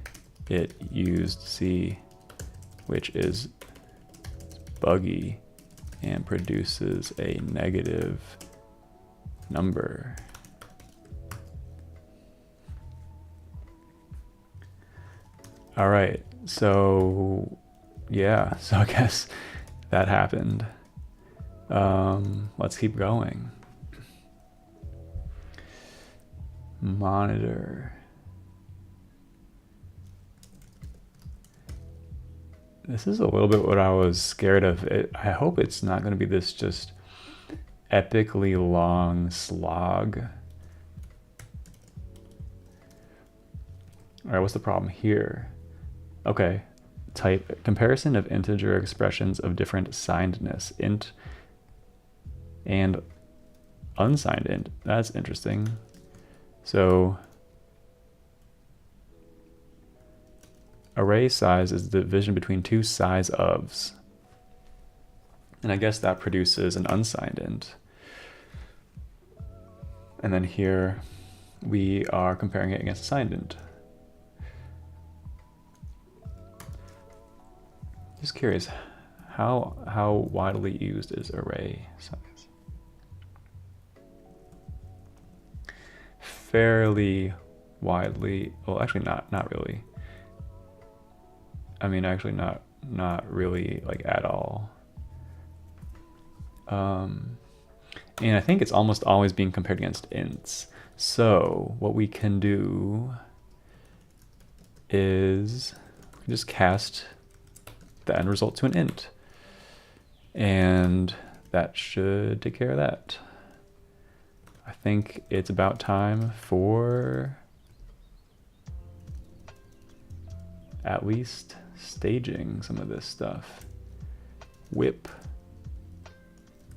it used C, which is buggy and produces a negative number. All right, so yeah, so I guess that happened. Let's keep going. Monitor. This is a little bit what I was scared of. I hope it's not going to be this just epically long slog. All right, what's the problem here? Okay, type comparison of integer expressions of different signedness, int and unsigned int. That's interesting. So array size is the division between 2 size ofs. And I guess that produces an unsigned int. And then here we are comparing it against a signed int. Just curious, how widely used is array size? Fairly widely, well, actually not really. I mean, actually not really, like, at all. And I think it's almost always being compared against ints. So what we can do is just cast the end result to an int. And that should take care of that. I think it's about time for at least staging some of this stuff. Whip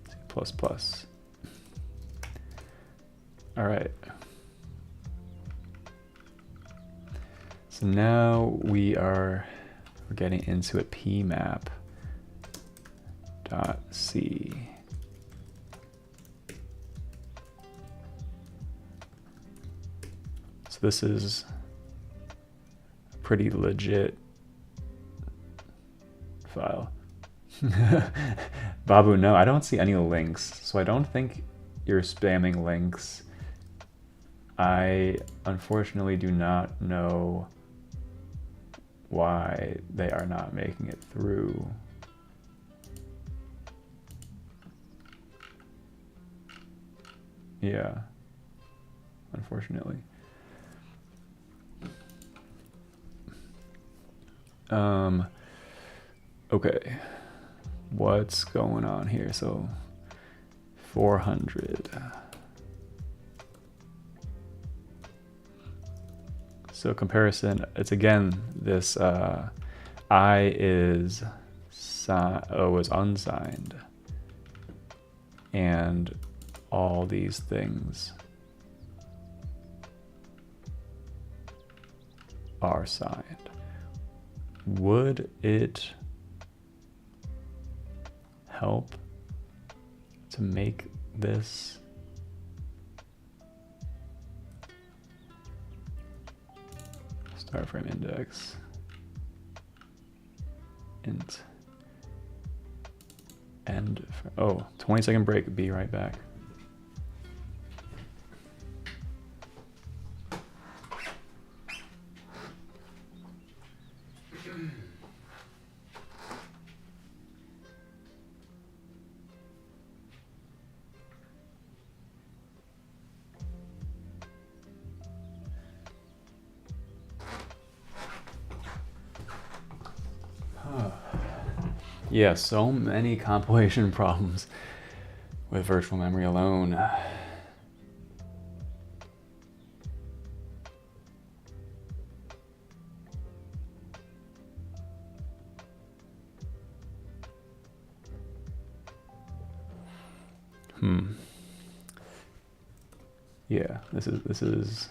C++. All right. So now we're getting into a pmap.c. So this is a pretty legit file. Babu, no, I don't see any links, so I don't think you're spamming links. I unfortunately do not know why they are not making it through. Yeah, unfortunately. Okay, what's going on here? So 400. So comparison, it's again this I is O is unsigned, and all these things are signed. Would it help to make this start frame index int end? Oh, 20-second break. Be right back. Yeah, so many compilation problems with virtual memory alone. Yeah, this is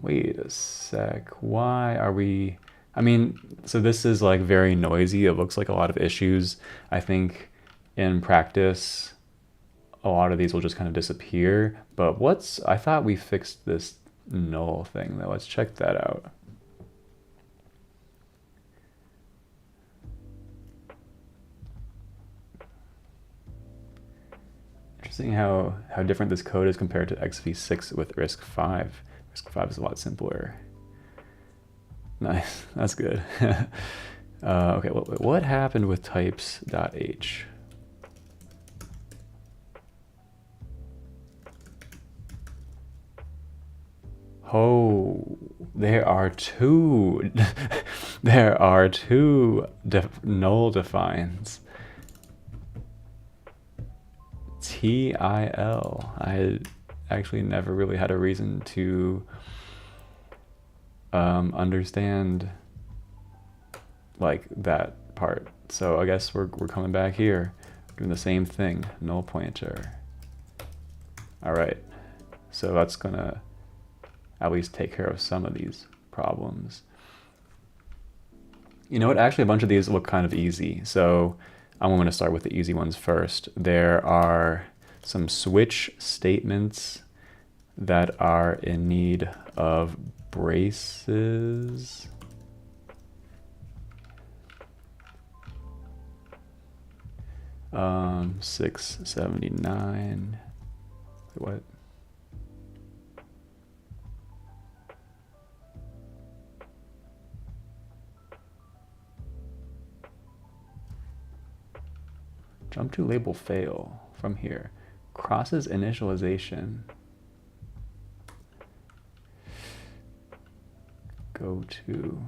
wait a sec. Why are we, I mean, so this is like very noisy. It looks like a lot of issues. I think in practice, a lot of these will just kind of disappear. But I thought we fixed this null thing though. Let's check that out. Interesting how different this code is compared to XV6 with RISC-V. RISC-V is a lot simpler. Nice, that's good. Okay, what happened with types.h? Oh, there are two. There are two null defines. TIL. I actually never really had a reason to understand like that part. So I guess we're coming back here, doing the same thing, null pointer. All right, so that's gonna at least take care of some of these problems. You know what, actually a bunch of these look kind of easy. So I'm going to start with the easy ones first. There are some switch statements that are in need of braces. Um, 679. What? Jump to label fail from here. Crosses initialization. Go to.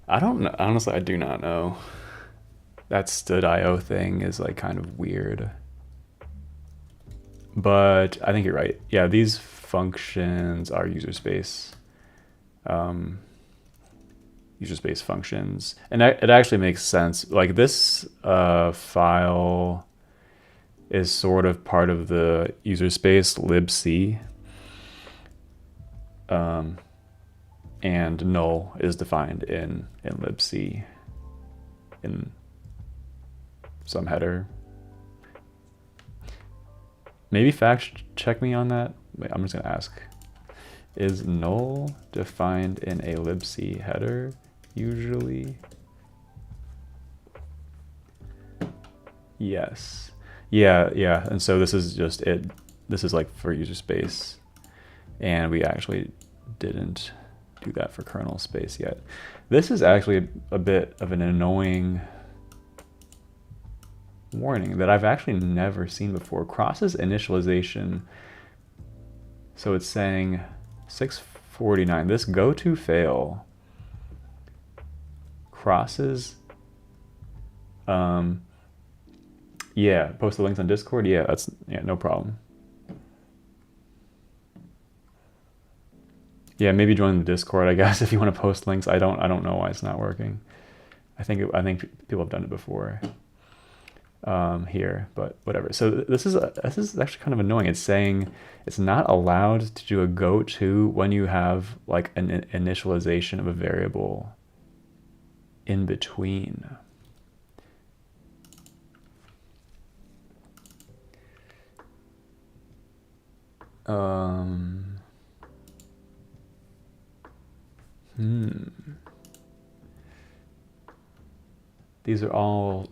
I don't know. Honestly, I do not know. That std.io thing is like kind of weird. But I think you're right. Yeah, these functions are user space functions, and it actually makes sense. Like this file is sort of part of the user space libc, and null is defined in libc in some header. Maybe fact check me on that. Wait, I'm just gonna ask. Is null defined in a libc header usually? Yes. Yeah. And so this is just it. This is like for user space. And we actually didn't do that for kernel space yet. This is actually a bit of an annoying warning that I've actually never seen before. Crosses initialization. So it's saying 649, this go to fail crosses, yeah, post the links on Discord. Yeah, no problem. Yeah, maybe join the Discord, I guess, if you want to post links. I don't know why it's not working. I think people have done it before here, but whatever. So this is actually kind of annoying. It's saying it's not allowed to do a go to when you have like an initialization of a variable in between. These are all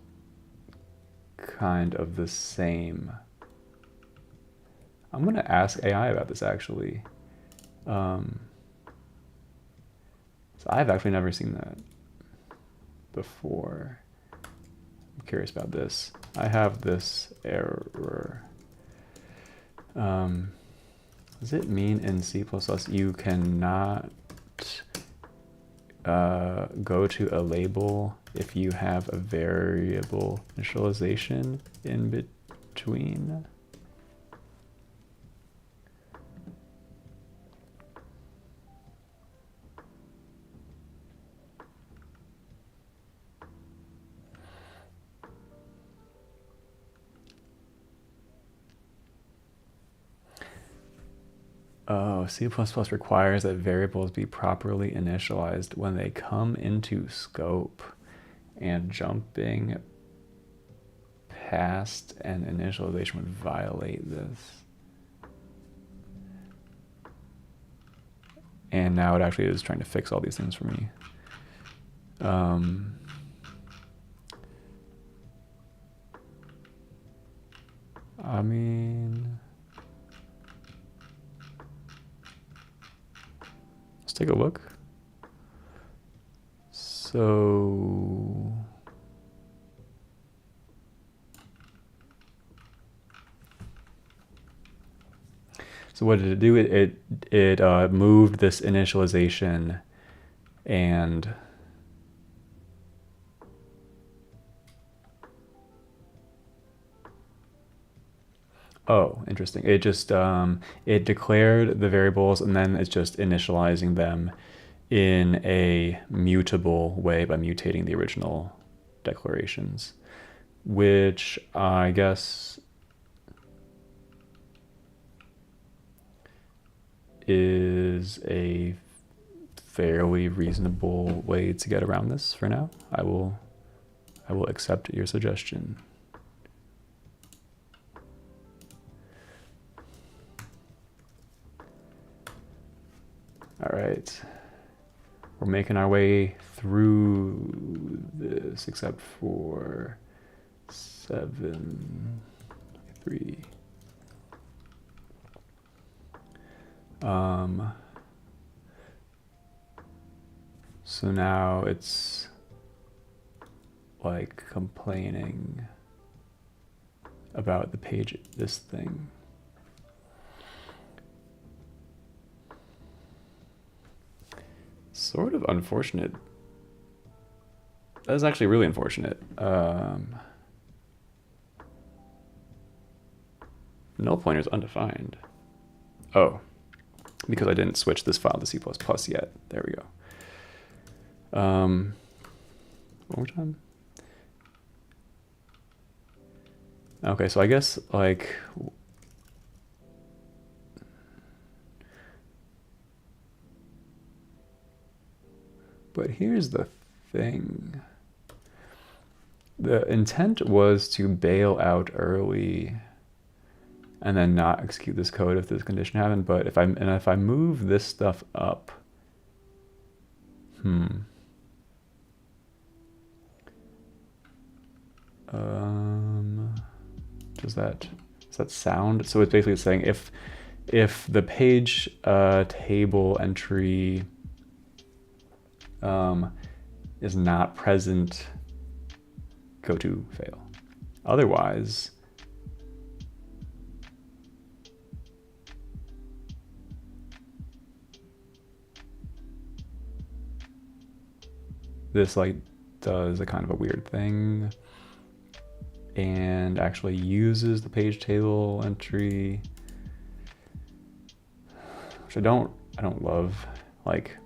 kind of the same. I'm going to ask AI about this actually. So I've actually never seen that before. I'm curious about this. I have this error. Does it mean in C++ you cannot go to a label if you have a variable initialization in between. Oh, C++ requires that variables be properly initialized when they come into scope, and jumping past an initialization would violate this. And now it actually is trying to fix all these things for me. I mean, let's take a look. So what did it do? It moved this initialization and oh, interesting. It just it declared the variables and then it's just initializing them in a mutable way by mutating the original declarations, which I guess is a fairly reasonable way to get around this for now. I will accept your suggestion. All right. We're making our way through this except for 7, 3. So now it's like complaining about the page, this thing. Sort of unfortunate. That is actually really unfortunate. Null pointer is undefined. Oh, because I didn't switch this file to C++ yet. There we go. One more time. Okay, so I guess like but here's the thing. The intent was to bail out early and then not execute this code if this condition happened, but if I move this stuff up, does that sound? So it's basically saying if the page table entry is not present, go to fail. Otherwise, this like does a kind of a weird thing and actually uses the page table entry, which I don't love. Like,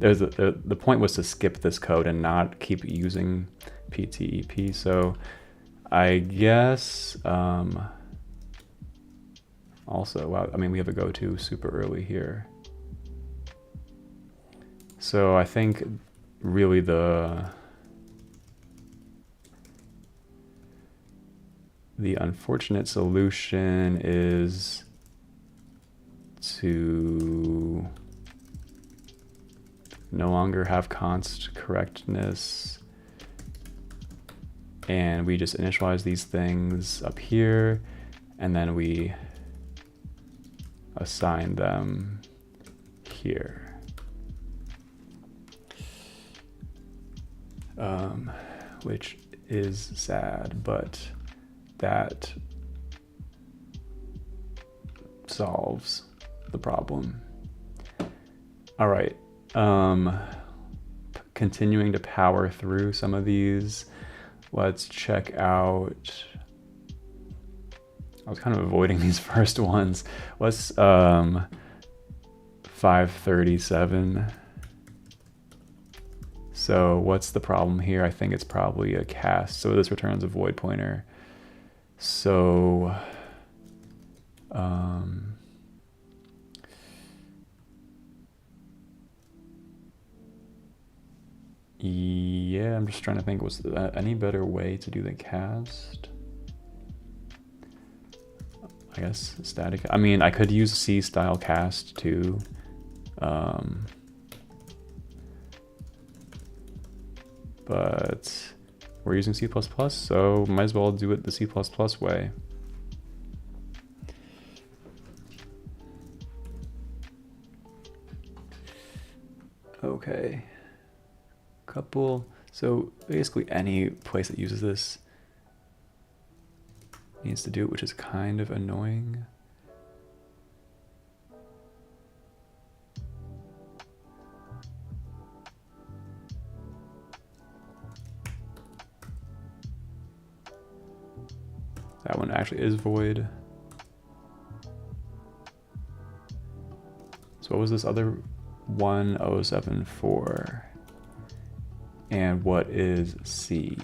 the point was to skip this code and not keep using PTEP. So I guess also, wow, I mean, we have a go-to super early here. So I think really the unfortunate solution is to no longer have const correctness, and we just initialize these things up here, and then we assign them here. Which is sad, but that solves the problem. All right. Continuing to power through some of these, let's check out I was kind of avoiding these first ones. What's 537? So what's the problem here? I think it's probably a cast. So this returns a void pointer. So yeah, I'm just trying to think, was there any better way to do the cast? I guess static. I mean, I could use C style cast too. But we're using C++, so might as well do it the C++ way. Okay. Couple. So basically any place that uses this needs to do it, which is kind of annoying. That one actually is void. So what was this other 1074? And what is C?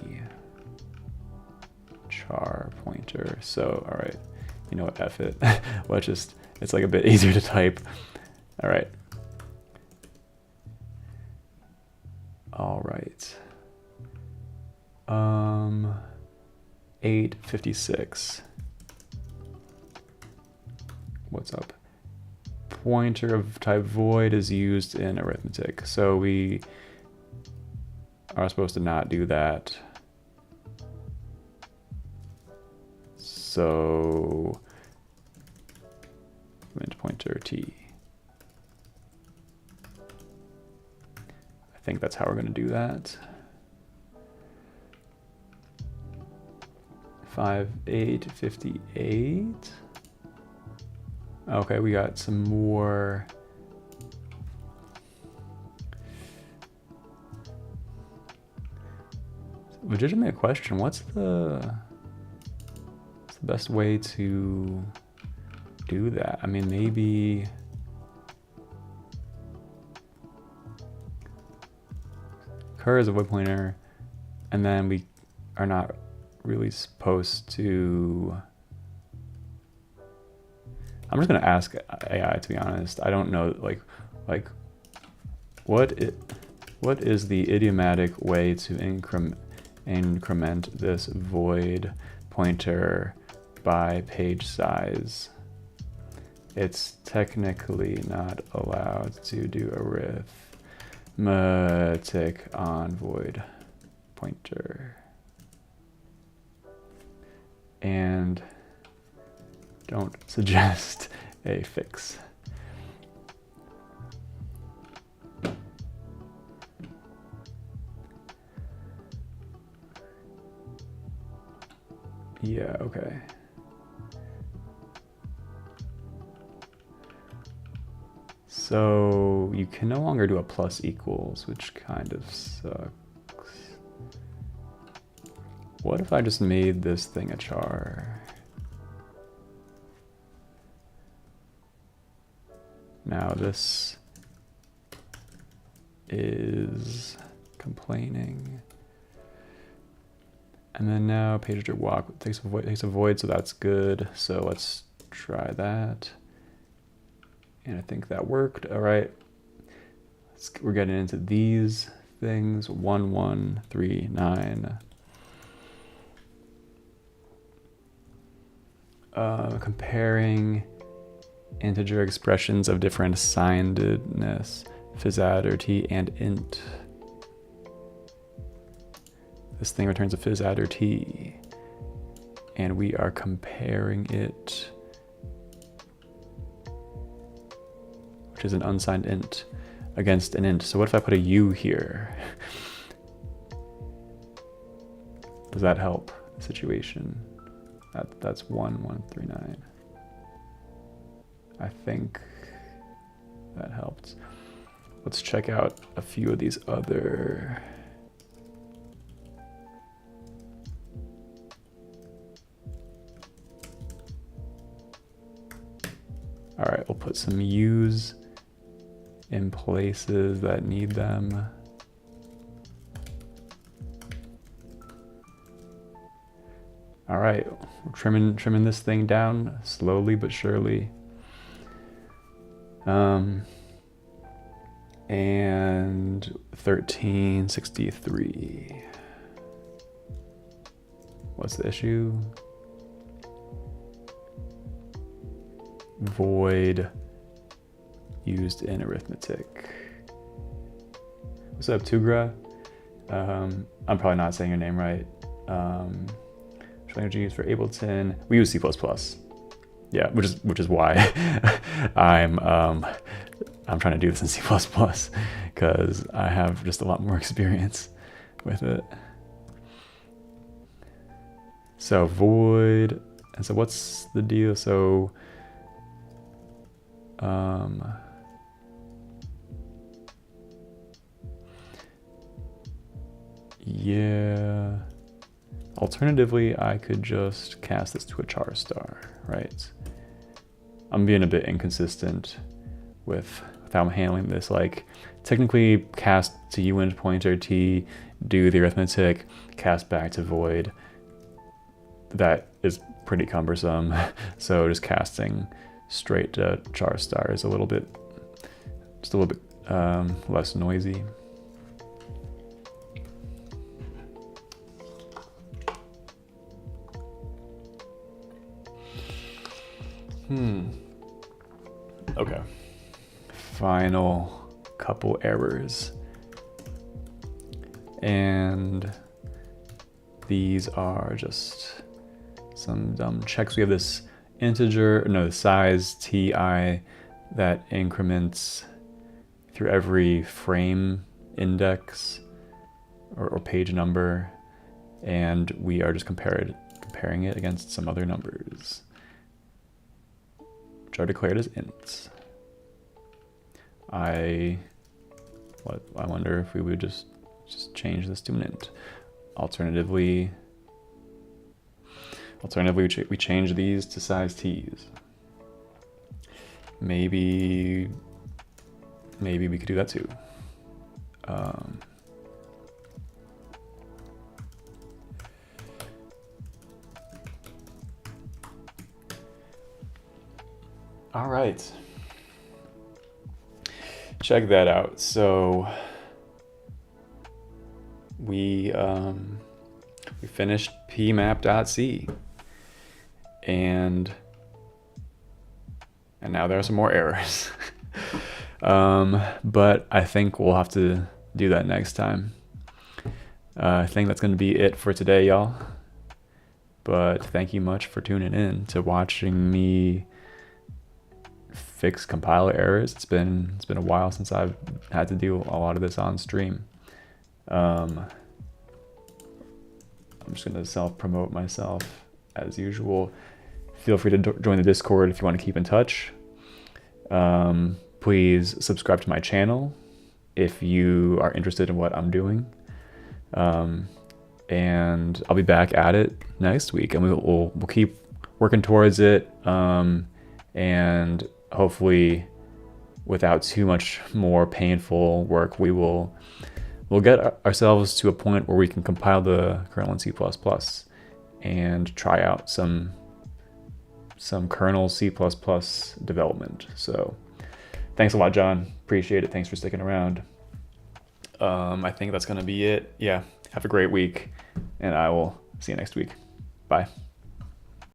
Char pointer. So, all right, you know what, F it. Well, it's like a bit easier to type. All right. All right. 856. What's up? Pointer of type void is used in arithmetic. So we are supposed to not do that. So int pointer t. I think that's how we're going to do that. 5858. Okay, we got some more. Legitimate question. What's the best way to do that? I mean, maybe cur is a void pointer, and then we are not really supposed to. I'm just gonna ask AI, to be honest. I don't know, like what is the idiomatic way to increment this void pointer by page size? It's technically not allowed to do arithmetic on void pointer. And don't suggest a fix. Yeah, okay. So you can no longer do a plus equals, which kind of sucks. What if I just made this thing a char? Now this is complaining. And then now pager walk takes a void, so that's good. So let's try that. And I think that worked. All right. We're getting into these things. 1139. Comparing integer expressions of different assignedness, phys or t, and int. This thing returns a phys or t, and we are comparing it, which is an unsigned int, against an int. So what if I put a u here? Does that help the situation? That's 1139. I think that helped. Let's check out a few of these other. All right, we'll put some U's in places that need them. All right, we're trimming this thing down slowly but surely. And 1363. What's the issue? Void used in arithmetic. What's up, Tugra? I'm probably not saying your name right. Which language you use for Ableton? We use C++. Yeah, which is why I'm trying to do this in C++ because I have just a lot more experience with it. So void, and so what's the deal? So yeah. Alternatively, I could just cast this to a char star, right? I'm being a bit inconsistent with how I'm handling this. Like, technically, cast to uint pointer t, do the arithmetic, cast back to void. That is pretty cumbersome. So just casting straight to char star is just a little bit less noisy. Okay. Final couple errors. And these are just some dumb checks. We have this integer, no, the size ti that increments through every frame index or page number, and we are just comparing it against some other numbers, which are declared as ints. I wonder if we would just change this to an int. Alternatively, we change these to size t's. Maybe we could do that too. All right. Check that out. So we finished pmap.c, and now there are some more errors. But I think we'll have to do that next time. I think that's going to be it for today, y'all. But thank you much for tuning in to watching me fix compiler errors. It's been a while since I've had to do a lot of this on stream. I'm just going to self-promote myself as usual. Feel free to join the Discord if you want to keep in touch. Please subscribe to my channel if you are interested in what I'm doing. And I'll be back at it next week, and we'll keep working towards it. And hopefully, without too much more painful work, we'll get ourselves to a point where we can compile the kernel in C++ and try out some kernel C++ development. So thanks a lot, John. Appreciate it. Thanks for sticking around. I think that's going to be it. Yeah. Have a great week, and I will see you next week. Bye.